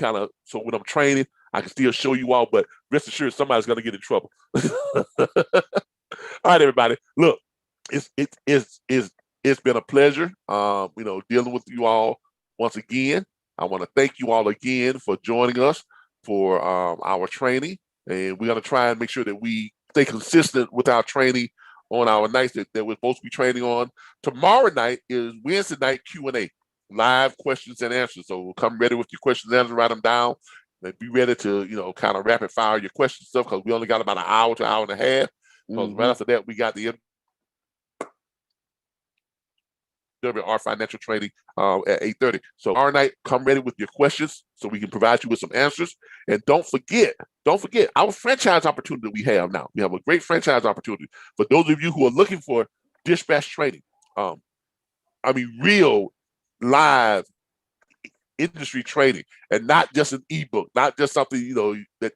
Speaker 1: so when I'm training, I can still show you all. But rest assured, somebody's gonna get in trouble. All right, everybody. Look, it's been a pleasure, dealing with you all once again. I want to thank you all again for joining us for our training, and we're gonna try and make sure that we stay consistent with our training on our nights that we're supposed to be training on. Tomorrow night is Wednesday night Q&A, live questions and answers. So come ready with your questions and answers, write them down. be ready to, kind of rapid fire your questions stuff because we only got about an hour to an hour and a half. Because right after that, we got the our financial training at 8:30. So tomorrow night, come ready with your questions so we can provide you with some answers. And don't forget our franchise opportunity we have now. We have a great franchise opportunity for those of you who are looking for dispatch training. Real live industry training, and not just an ebook, not just something that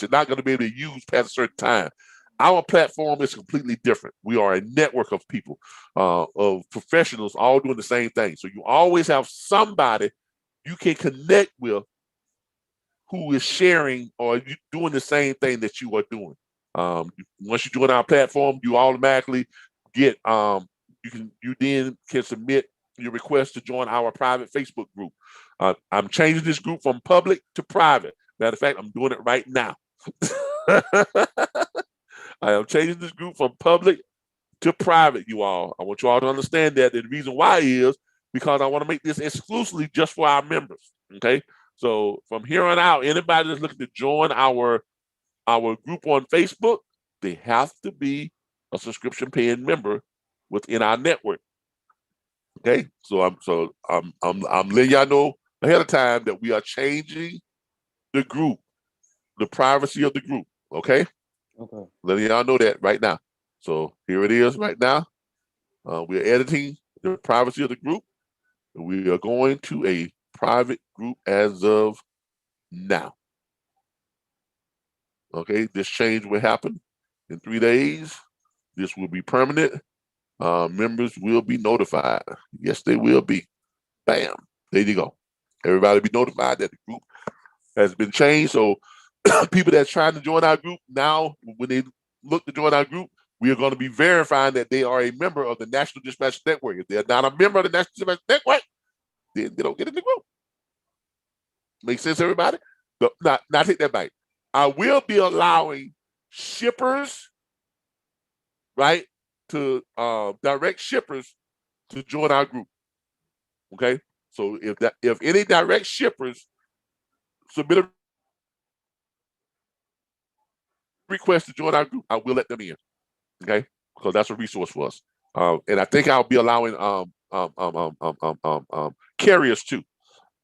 Speaker 1: you're not going to be able to use past a certain time. Our platform is completely different. We are a network of people, of professionals, all doing the same thing. So you always have somebody you can connect with who is sharing or doing the same thing that you are doing. Once you join our platform, you automatically get you then can submit your request to join our private Facebook group. I'm changing this group from public to private. Matter of fact, I'm doing it right now. I am changing this group from public to private, you all. I want you all to understand that. And the reason why is because I want to make this exclusively just for our members. Okay. So from here on out, anybody that's looking to join our group on Facebook, they have to be a subscription paying member within our network. Okay. So I'm letting y'all know ahead of time that we are changing the group, the privacy of the group. Okay.
Speaker 3: Okay.
Speaker 1: Letting y'all know that right now. So here it is right now. We're editing the privacy of the group. We are going to a private group as of now. Okay, this change will happen in 3 days. This will be permanent. Members will be notified. Yes, they will be. Bam. There you go. Everybody be notified that the group has been changed. So people that's trying to join our group now, when they look to join our group, we are going to be verifying that they are a member of the National Dispatch Network. If they're not a member of the National Dispatch Network, then they don't get in the group. Make sense, everybody? Not take that back. I will be allowing shippers, right, to direct shippers to join our group. Okay, so if any direct shippers submit a request to join our group, I will let them in. Okay, because that's a resource for us. And I think I'll be allowing carriers too,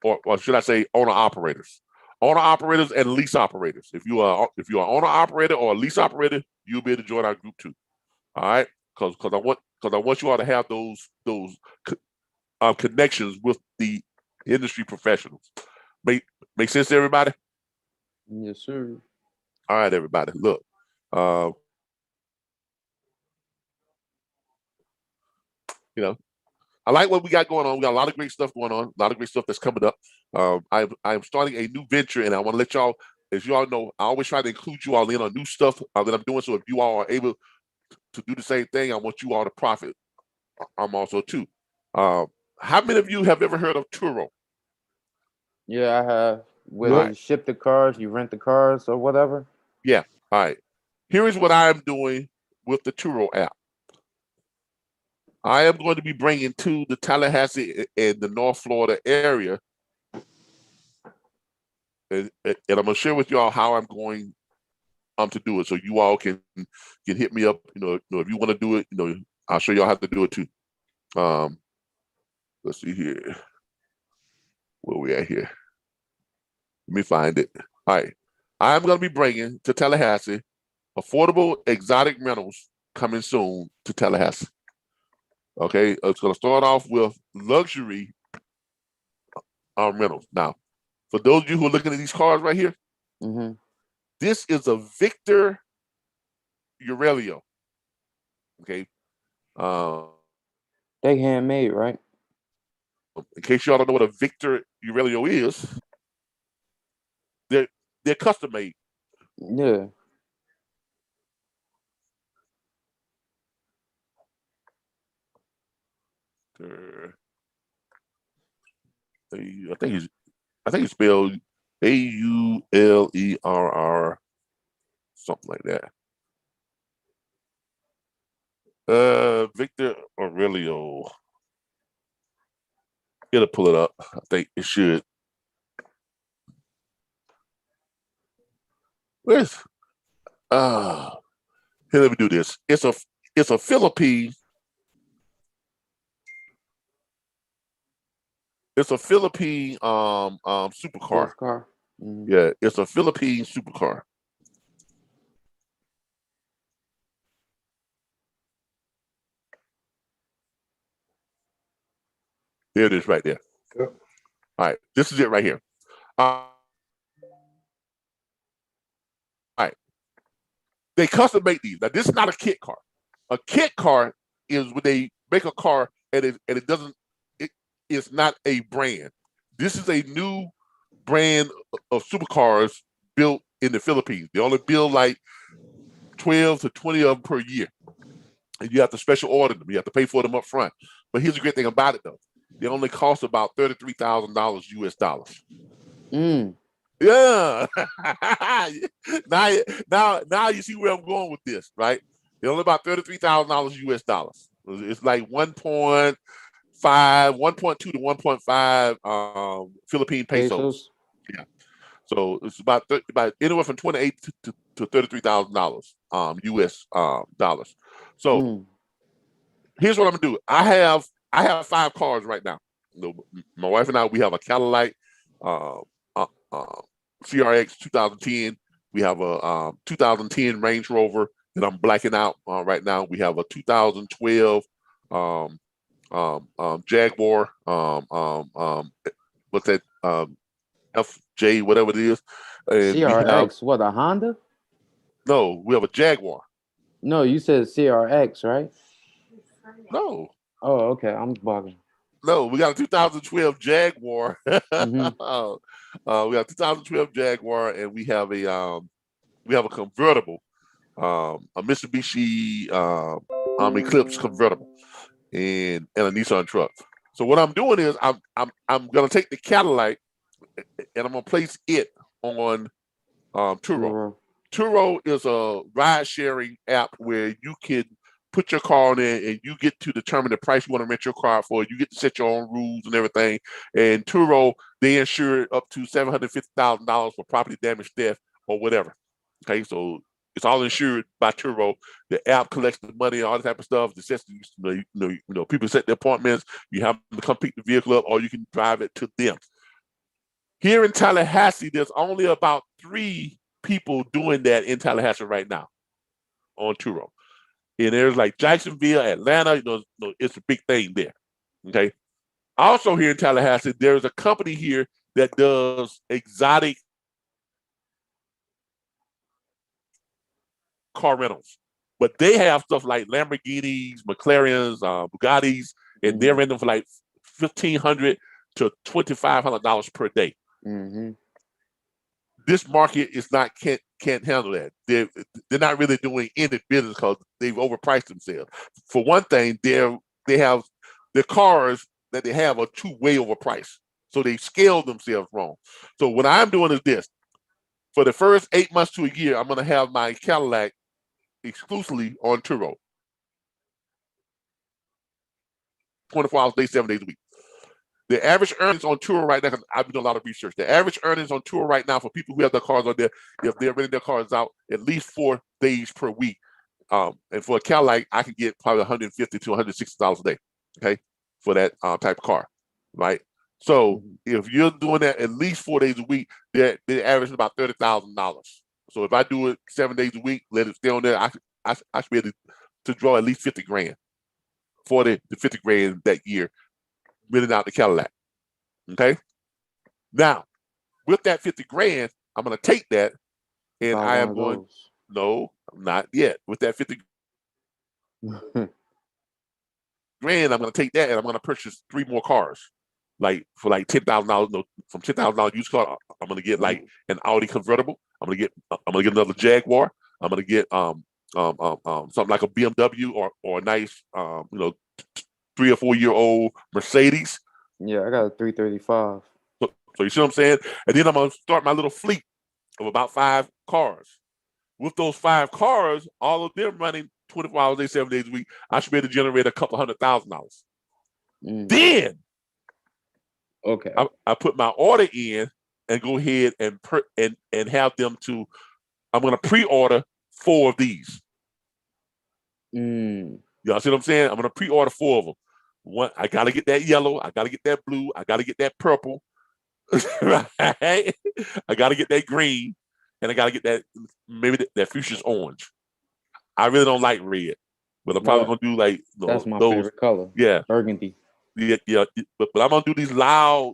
Speaker 1: or should I say owner operators and lease operators. If you are owner operator or a lease operator, you'll be able to join our group too. All right, because I want you all to have those connections with the industry professionals. Make sense to everybody?
Speaker 3: Yes, sir.
Speaker 1: All right, everybody. Look, I like what we got going on. We got a lot of great stuff going on, a lot of great stuff that's coming up. I'm starting a new venture, and I want to let y'all, as you all know, I always try to include you all in on new stuff that I'm doing. So if you all are able to do the same thing, I want you all to profit. I'm also too. How many of you have ever heard of Turo?
Speaker 3: Yeah, I have. Where you ship the cars, you rent the cars or whatever.
Speaker 1: Yeah. All right. Here is what I am doing with the Turo app. I am going to be bringing to the Tallahassee and the North Florida area, and I'm going to share with you all how I'm going to do it, so you all can hit me up. If you want to do it, I'll show y'all how to do it too. Let's see here, where we at here. Let me find it. All right, I'm going to be bringing to Tallahassee affordable exotic rentals coming soon to Tallahassee. Okay, it's going to start off with luxury rentals. Now, for those of you who are looking at these cars right here, this is a Victor Aurelio. Okay,
Speaker 3: they handmade, right?
Speaker 1: In case y'all don't know what a Victor Aurelio is, they're custom made.
Speaker 3: Yeah.
Speaker 1: I think it's spelled Aulerr, something like that. Victor Aurelio. It'll pull it up. I think it should. Where's here, let me do this. It's a Philippine. It's a Philippine supercar.
Speaker 3: Car. Mm-hmm.
Speaker 1: Yeah, it's a Philippine supercar. There it is right there.
Speaker 4: Yep.
Speaker 1: All right, this is it right here. All right. They custom make these. Now, this is not a kit car. A kit car is when they make a car and it's not a brand. This is a new brand of supercars built in the Philippines. They only build like 12 to 20 of them per year. And you have to special order them. You have to pay for them up front. But here's the great thing about it, though. They only cost about $33,000 US dollars.
Speaker 3: Mm.
Speaker 1: Yeah. now you see where I'm going with this, right? They're only about $33,000 US dollars. It's like 1.2 to 1.5 Philippine pesos. Yeah. So it's about anywhere from $28 to $33,000 US dollars. So here's what I'm gonna do. I have 5 cars right now. My wife and I, we have a Cadillac CRX 2010. We have a 2010 Range Rover that I'm blacking out right now. We have a 2012 Jaguar. What's that? FJ, whatever it is. And
Speaker 3: CRX, what, a Honda?
Speaker 1: No, we have a Jaguar.
Speaker 3: No, you said CRX, right?
Speaker 1: No.
Speaker 3: Oh, okay. I'm bugging.
Speaker 1: No, we got a 2012 Jaguar.
Speaker 3: Mm-hmm.
Speaker 1: We got a 2012 Jaguar, and we have a convertible, a Mitsubishi Eclipse convertible, and a Nissan truck. So what I'm doing is I'm gonna take the Cadillac and I'm gonna place it on Turo. Turo is a ride sharing app where you can put your car on there and you get to determine the price you want to rent your car for. You get to set your own rules and everything. And Turo, they insure up to $750,000 for property damage, theft, or whatever. Okay, so it's all insured by Turo. The app collects the money, all that type of stuff. The sets, people set their appointments. You have to come pick the vehicle up, or you can drive it to them. Here in Tallahassee, there's only about 3 people doing that in Tallahassee right now on Turo. And there's like Jacksonville, Atlanta, it's a big thing there. Okay. Also here in Tallahassee, there's a company here that does exotic car rentals. But they have stuff like Lamborghinis, McLarens, Bugattis, and they're renting for like $1,500 to $2,500 per day.
Speaker 3: Mm-hmm. This
Speaker 1: market is not can't handle that. They're not really doing any business because they've overpriced themselves. For one thing, they have the cars that they have are way overpriced, so they scaled themselves wrong. So what I'm doing is this: for the first 8 months to a year, I'm going to have my Cadillac exclusively on Turo, 24 hours a day, 7 days a week. The average earnings on Turo right now, because I've been doing a lot of research, the average earnings on Turo right now for people who have their cars on there, if they're renting their cars out, at least 4 days per week. And for a Cadillac, I can get probably $150 to $160 a day, okay, for that type of car, right? So if you're doing that at least 4 days a week, they're averaging about $30,000. So if I do it 7 days a week, let it stay on there, I should be able to draw at least 50 grand, 40 to 50 grand that year, renting out the Cadillac. Okay. Now, with that 50 grand, I'm going to take that and I am going, no, not yet. With that 50 grand, I'm going to take that and I'm going to purchase 3 more cars. Like for like $10,000, from $10,000 used car, I'm going to get like an Audi convertible. I'm going to get another Jaguar. I'm going to get something like a BMW or a nice 3 or 4 year old Mercedes.
Speaker 3: Yeah, I got a 335.
Speaker 1: So you see what I'm saying? And then I'm gonna start my little fleet of about 5 cars. With those 5 cars, all of them running 24 hours a day, 7 days a week, I should be able to generate a couple $100,000. Then, I put my order in and go ahead and have them to I'm going to pre-order 4 of these.
Speaker 3: Mm.
Speaker 1: Y'all see what I'm saying? I'm going to pre-order 4 of them. One, I got to get that yellow. I got to get that blue. I got to get that purple. Right? I got to get that green. And I got to get that, maybe that fuchsia's orange. I really don't like red. But I'm probably going to do like
Speaker 3: that's my
Speaker 1: those.
Speaker 3: favorite color.
Speaker 1: Yeah.
Speaker 3: Burgundy.
Speaker 1: Yeah. But I'm going to do these loud,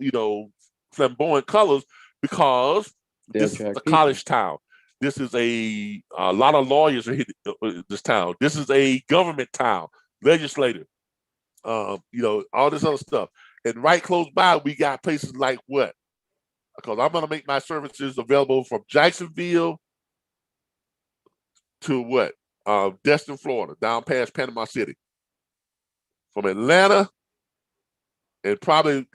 Speaker 1: flamboyant colors because this is a college town. This is a lot of lawyers are here in this town. This is a government town, legislative, all this other stuff. And right close by, we got places like what? Because I'm going to make my services available from Jacksonville to what? Destin, Florida, down past Panama City. From Atlanta, and probably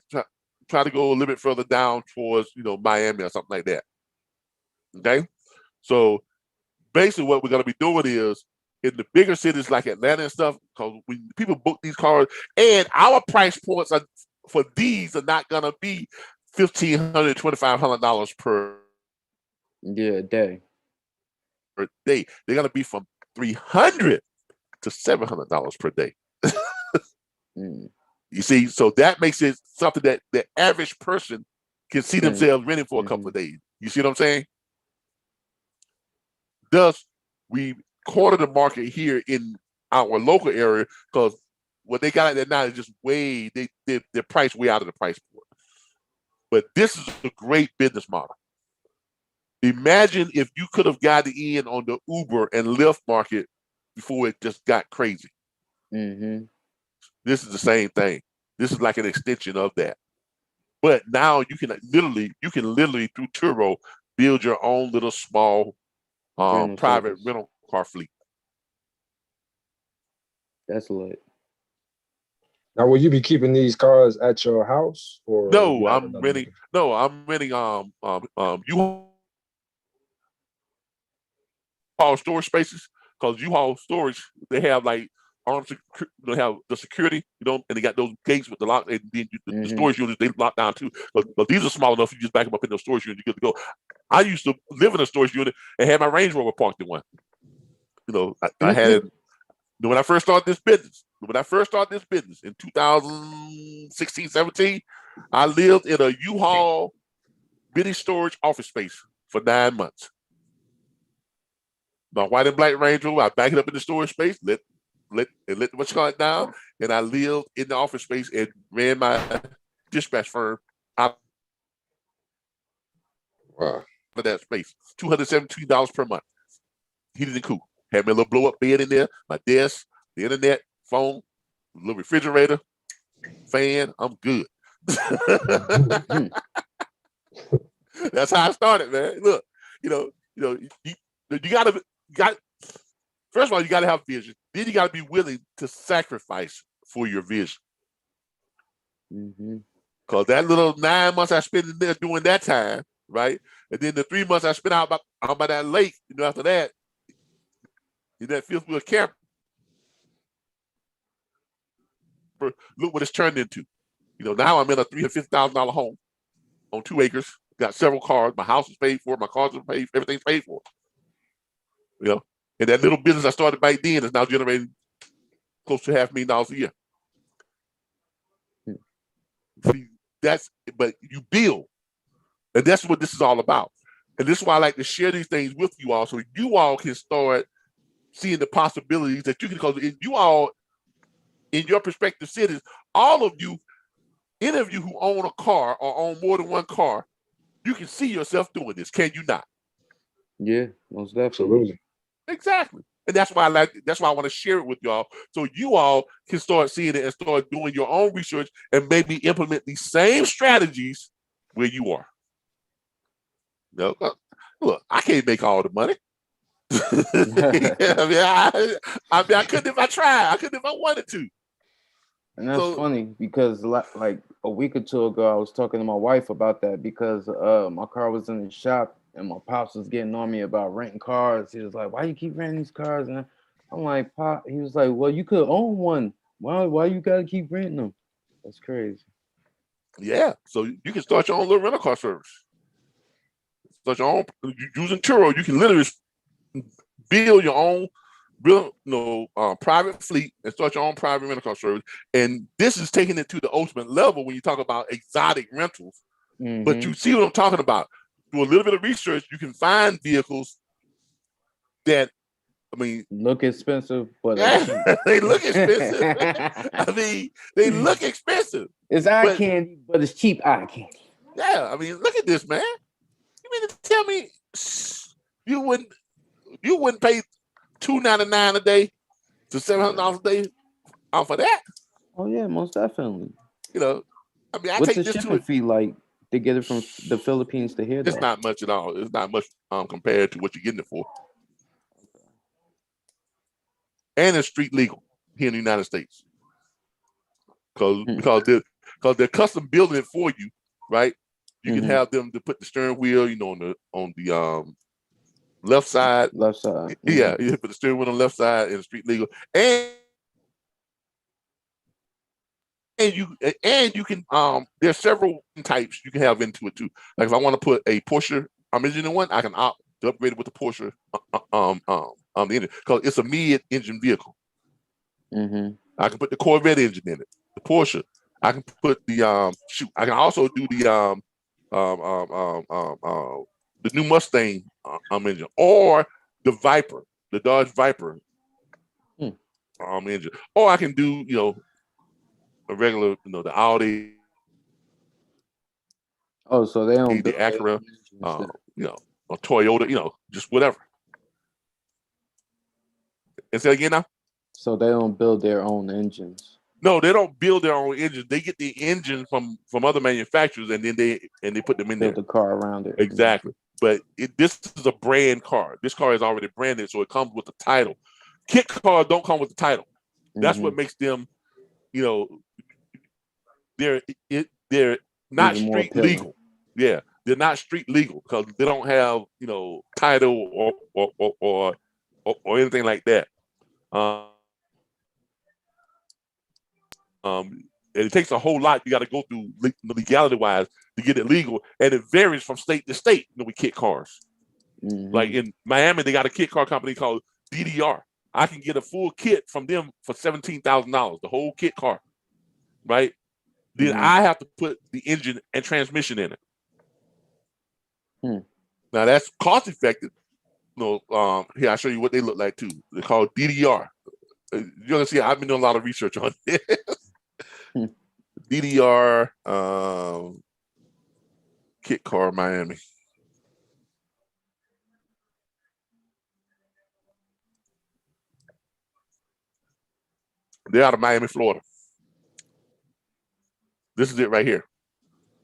Speaker 1: try to go a little bit further down towards, Miami or something like that. Okay? So basically what we're going to be doing is in the bigger cities like Atlanta and stuff, because when people book these cars, and our price points for these are not going to be $1,500, $2,500 per
Speaker 3: day.
Speaker 1: They're going to be from $300 to $700 per day. You see, so that makes it something that the average person can see themselves renting for a couple of days. You see what I'm saying? Thus, we corner the market here in our local area because what they got out there now is just they're priced way out of the price point. But this is a great business model. Imagine if you could have gotten in on the Uber and Lyft market before it just got crazy.
Speaker 3: Mm-hmm.
Speaker 1: This is the same thing. This is like an extension of that. But now you can literally through Turo build your own little small private rental car fleet.
Speaker 3: That's lit.
Speaker 4: Now, will you be keeping these cars at your house, or
Speaker 1: no? I'm renting. No, I'm renting. U-Haul storage spaces because U-Haul storage they have like they have the security, and they got those gates with the lock, and then the storage units they lock down too. But these are small enough you just back them up in those storage units, you're good to go. I used to live in a storage unit and had my Range Rover parked in one. I had when I first started this business. In 2016, 17, I lived in a U-Haul mini storage office space for 9 months. My white and black Range Rover, I back it up in the storage space, let what's called down, and I lived in the office space and ran my dispatch firm out of that space. $272 per month. Heated and cool. Had my little blow up bed in there, my desk, the internet, phone, little refrigerator, fan. I'm good. That's how I started, man. Look, you got first of all, you got to have vision. Then you got to be willing to sacrifice for your vision. Because that little 9 months I spent in there doing that time, right? And then the 3 months I spent out by that lake, after that, in that fifth wheel camper, look what it's turned into. Now I'm in a $350,000 home on 2 acres. Got several cars. My house is paid for. My cars are paid. Everything's paid for. And that little business I started back then is now generating close to $500,000 a year. See, but you build. And that's what this is all about. And this is why I like to share these things with you all, so you all can start seeing the possibilities that you can, because you all, in your prospective cities, all of you, any of you who own a car or own more than one car, you can see yourself doing this, can you not?
Speaker 3: Yeah, most definitely.
Speaker 4: Absolutely.
Speaker 1: Exactly. And that's why I want to share it with y'all, so you all can start seeing it and start doing your own research and maybe implement these same strategies where you are. Look, I can't make all the money. I couldn't if I tried. I couldn't if I wanted to.
Speaker 3: And that's funny because like a week or two ago, I was talking to my wife about that because my car was in the shop and my pops was getting on me about renting cars. He was like, "Why you keep renting these cars?" And I'm like, "Pop," he was like, "Well, you could own one. Why you gotta keep renting them?" That's crazy.
Speaker 1: Yeah, so you can start your own little rental car service. Start your own using Turo. You can literally build your own private fleet and start your own private rental car service. And this is taking it to the ultimate level when you talk about exotic rentals. But you see what I'm talking about. Do a little bit of research, you can find vehicles that, I mean,
Speaker 3: look expensive, but
Speaker 1: they look expensive. I mean, they look expensive.
Speaker 3: It's eye candy, but it's cheap eye candy.
Speaker 1: Yeah, I mean, look at this, man. You mean to tell me you wouldn't pay $299 a day to $700 a day for that?
Speaker 3: Oh yeah, most definitely.
Speaker 1: You know, I mean,
Speaker 3: what's the shipping fee like to get it from the Philippines to here?
Speaker 1: It's not much at all. It's not much compared to what you're getting it for. And it's street legal here in the United States, because they're custom building it for you, right? You can have them to put the steering wheel, on the left side.
Speaker 3: Left side.
Speaker 1: Yeah, you put the steering wheel on the left side and street legal, and you can there's several types you can have into it too. Like if I want to put a Porsche engine in one, I can opt to upgrade it with the Porsche the engine, because it's a mid-engine vehicle. I can put the Corvette engine in it, the Porsche. I can put the I can also do the new Mustang engine, or the Viper, the Dodge Viper engine, or I can do a regular the Audi.
Speaker 3: Oh, so they don't
Speaker 1: the Acura, or Toyota, just whatever. And say again now.
Speaker 3: So they don't build their own engines.
Speaker 1: No, they don't build their own engines. They get the engine from other manufacturers, and then they put them in
Speaker 3: build
Speaker 1: there.
Speaker 3: the car around it.
Speaker 1: Exactly. But this is a brand car. This car is already branded, so it comes with the title. Kit cars don't come with the title. That's what makes them, they're not street legal. Yeah, they're not street legal because they don't have title or anything like that. And it takes a whole lot. You got to go through legality wise to get it legal, and it varies from state to state. With kit cars, like in Miami, they got a kit car company called DDR. I can get a full kit from them for $17,000, the whole kit car, right? Then I have to put the engine and transmission in it. Now that's cost effective. Here I'll show you what they look like too. They're called DDR. You're gonna see I've been doing a lot of research on this. DDR kit car Miami. They're out of Miami, Florida. This is it right here.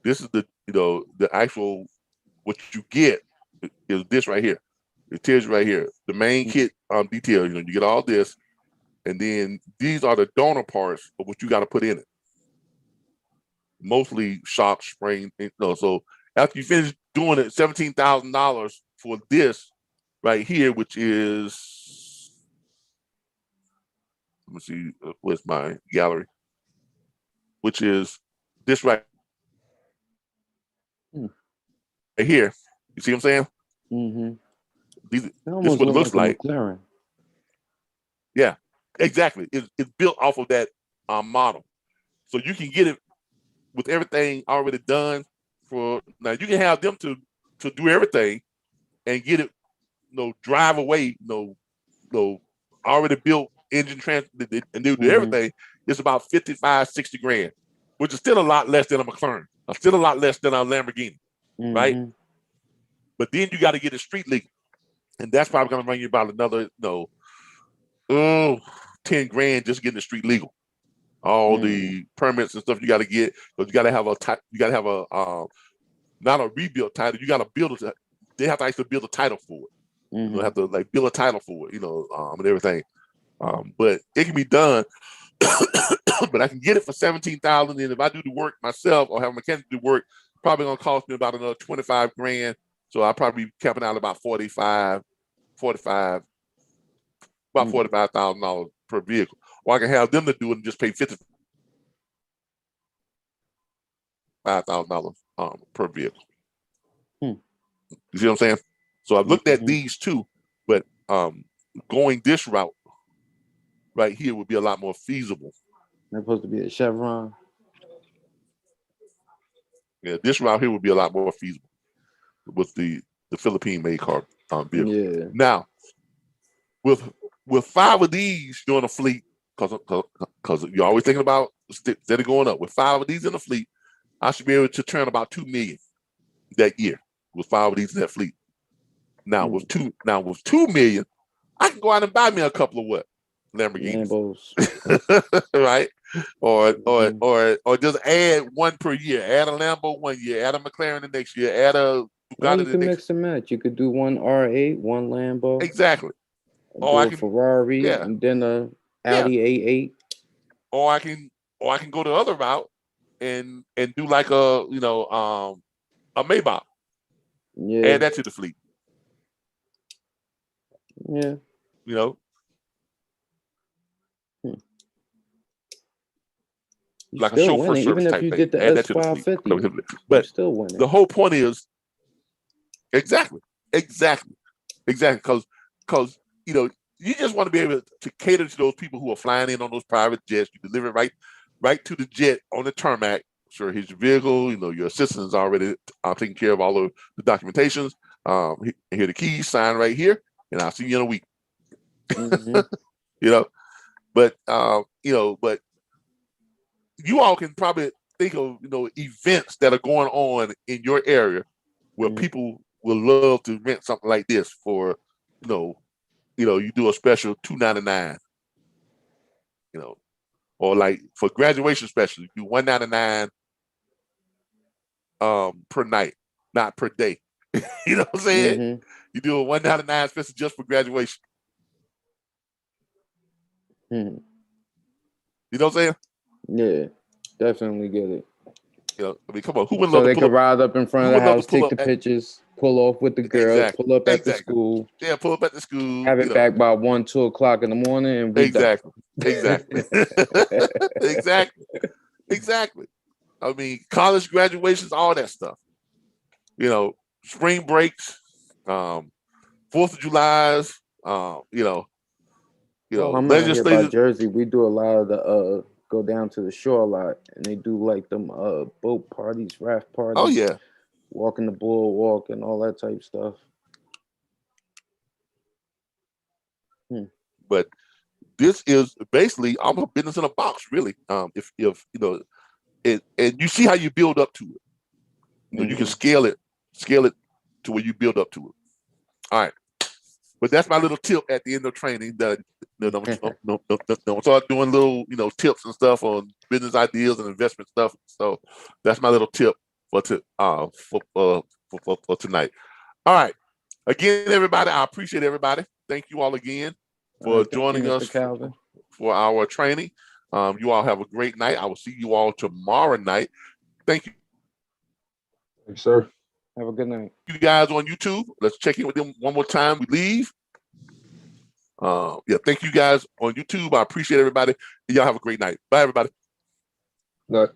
Speaker 1: This is the actual what you get is this right here. It tells you right here the main kit details. You get all this, and then these are the donor parts of what you got to put in it. Mostly shock, spring. So after you finish doing it, $17,000 for this right here, which is, let me see, where's my gallery? Which is this right here. You see what I'm saying? This is what it looks like. Yeah, exactly. It's built off of that model, so you can get it with everything already done. Now you can have them to do everything and get it, drive away, already built engine and do everything. It's about 55, 60 grand, which is still a lot less than a McLaren, still a lot less than a Lamborghini, right? But then you got to get it street legal, and that's probably going to bring you about another, 10 grand just getting the street legal. All the permits and stuff you got to get, because you got to have not a rebuilt title. You got to build it. They have to actually build a title for it. You have to build a title for it, and everything. But it can be done. But I can get it for $17,000, and if I do the work myself or have a mechanic do work, probably gonna cost me about another 25 grand. So I'll probably be capping out about $45,000 per vehicle. Or I can have them to do it and just pay $55,000 per vehicle. You see what I'm saying? So I've looked at these two, but going this route right here would be a lot more feasible.
Speaker 3: They're supposed to be a Chevron.
Speaker 1: Yeah, this route here would be a lot more feasible with the Philippine-made car vehicle.
Speaker 3: Yeah.
Speaker 1: Now, with 5 of these during a fleet, because you're always thinking about steady going up. With 5 of these in the fleet, I should be able to turn about $2 million that year with 5 of these in that fleet. Now with $2 million, I can go out and buy me a couple of what? Lamborghinis. Right? Or just add one per year. Add a Lambo one year, add a McLaren the next year, add a
Speaker 3: Bugatti. You can mix and match. You could do one R8, one Lambo.
Speaker 1: Exactly.
Speaker 3: Or a Ferrari, and then a Audi A8.
Speaker 1: Or I can go the other route and do like a Maybach.
Speaker 3: Yeah.
Speaker 1: Add that to the fleet.
Speaker 3: Yeah.
Speaker 1: You know. Like a chauffeur service
Speaker 3: even if
Speaker 1: type
Speaker 3: you
Speaker 1: thing.
Speaker 3: did the S550,
Speaker 1: but
Speaker 3: still winning.
Speaker 1: The whole point is exactly because you just want to be able to cater to those people who are flying in on those private jets. You deliver right to the jet on the tarmac. Sure, here's your vehicle. Your assistant is already taking care of all of the documentations. Here are the keys. Sign right here, and I'll see you in a week.
Speaker 3: Mm-hmm.
Speaker 1: But you all can probably think of events that are going on in your area where people will love to rent something like this for you do a special $299, or like for graduation special you do $199 per night, not per day. You know what I'm saying?
Speaker 3: Mm-hmm.
Speaker 1: You do a $199 special just for graduation.
Speaker 3: Mm-hmm.
Speaker 1: You know what I'm saying?
Speaker 3: Yeah, definitely get it.
Speaker 1: I mean, come on, who would
Speaker 3: so
Speaker 1: love
Speaker 3: they
Speaker 1: to
Speaker 3: could ride up in front of the house, take the pictures, pull off with the girls, pull up at the school.
Speaker 1: Yeah, pull up at the school.
Speaker 3: Have it back by 1, 2 o'clock in the morning, and we
Speaker 1: exactly. Exactly. I mean, college graduations, all that stuff. Spring breaks, 4th of July's.
Speaker 3: I'm out here by Jersey. We do a lot of the go down to the shore a lot, and they do like them boat parties, raft parties.
Speaker 1: Oh yeah,
Speaker 3: walking the boardwalk and all that type stuff.
Speaker 1: But this is basically I'm a business in a box, really. If and you see how you build up to it. You can scale it to where you build up to it. All right. But that's my little tip at the end of training. That I'm start doing little, tips and stuff on business ideas and investment stuff. So that's my little tip for tonight. All right. Again, everybody, I appreciate everybody. Thank you all again for joining us for our training. You all have a great night. I will see you all tomorrow night. Thank you.
Speaker 4: Thanks, sir.
Speaker 3: Have a good night.
Speaker 1: You guys on YouTube, let's check in with them one more time. We leave. Thank you guys on YouTube. I appreciate everybody. Y'all have a great night. Bye, everybody.
Speaker 4: Night.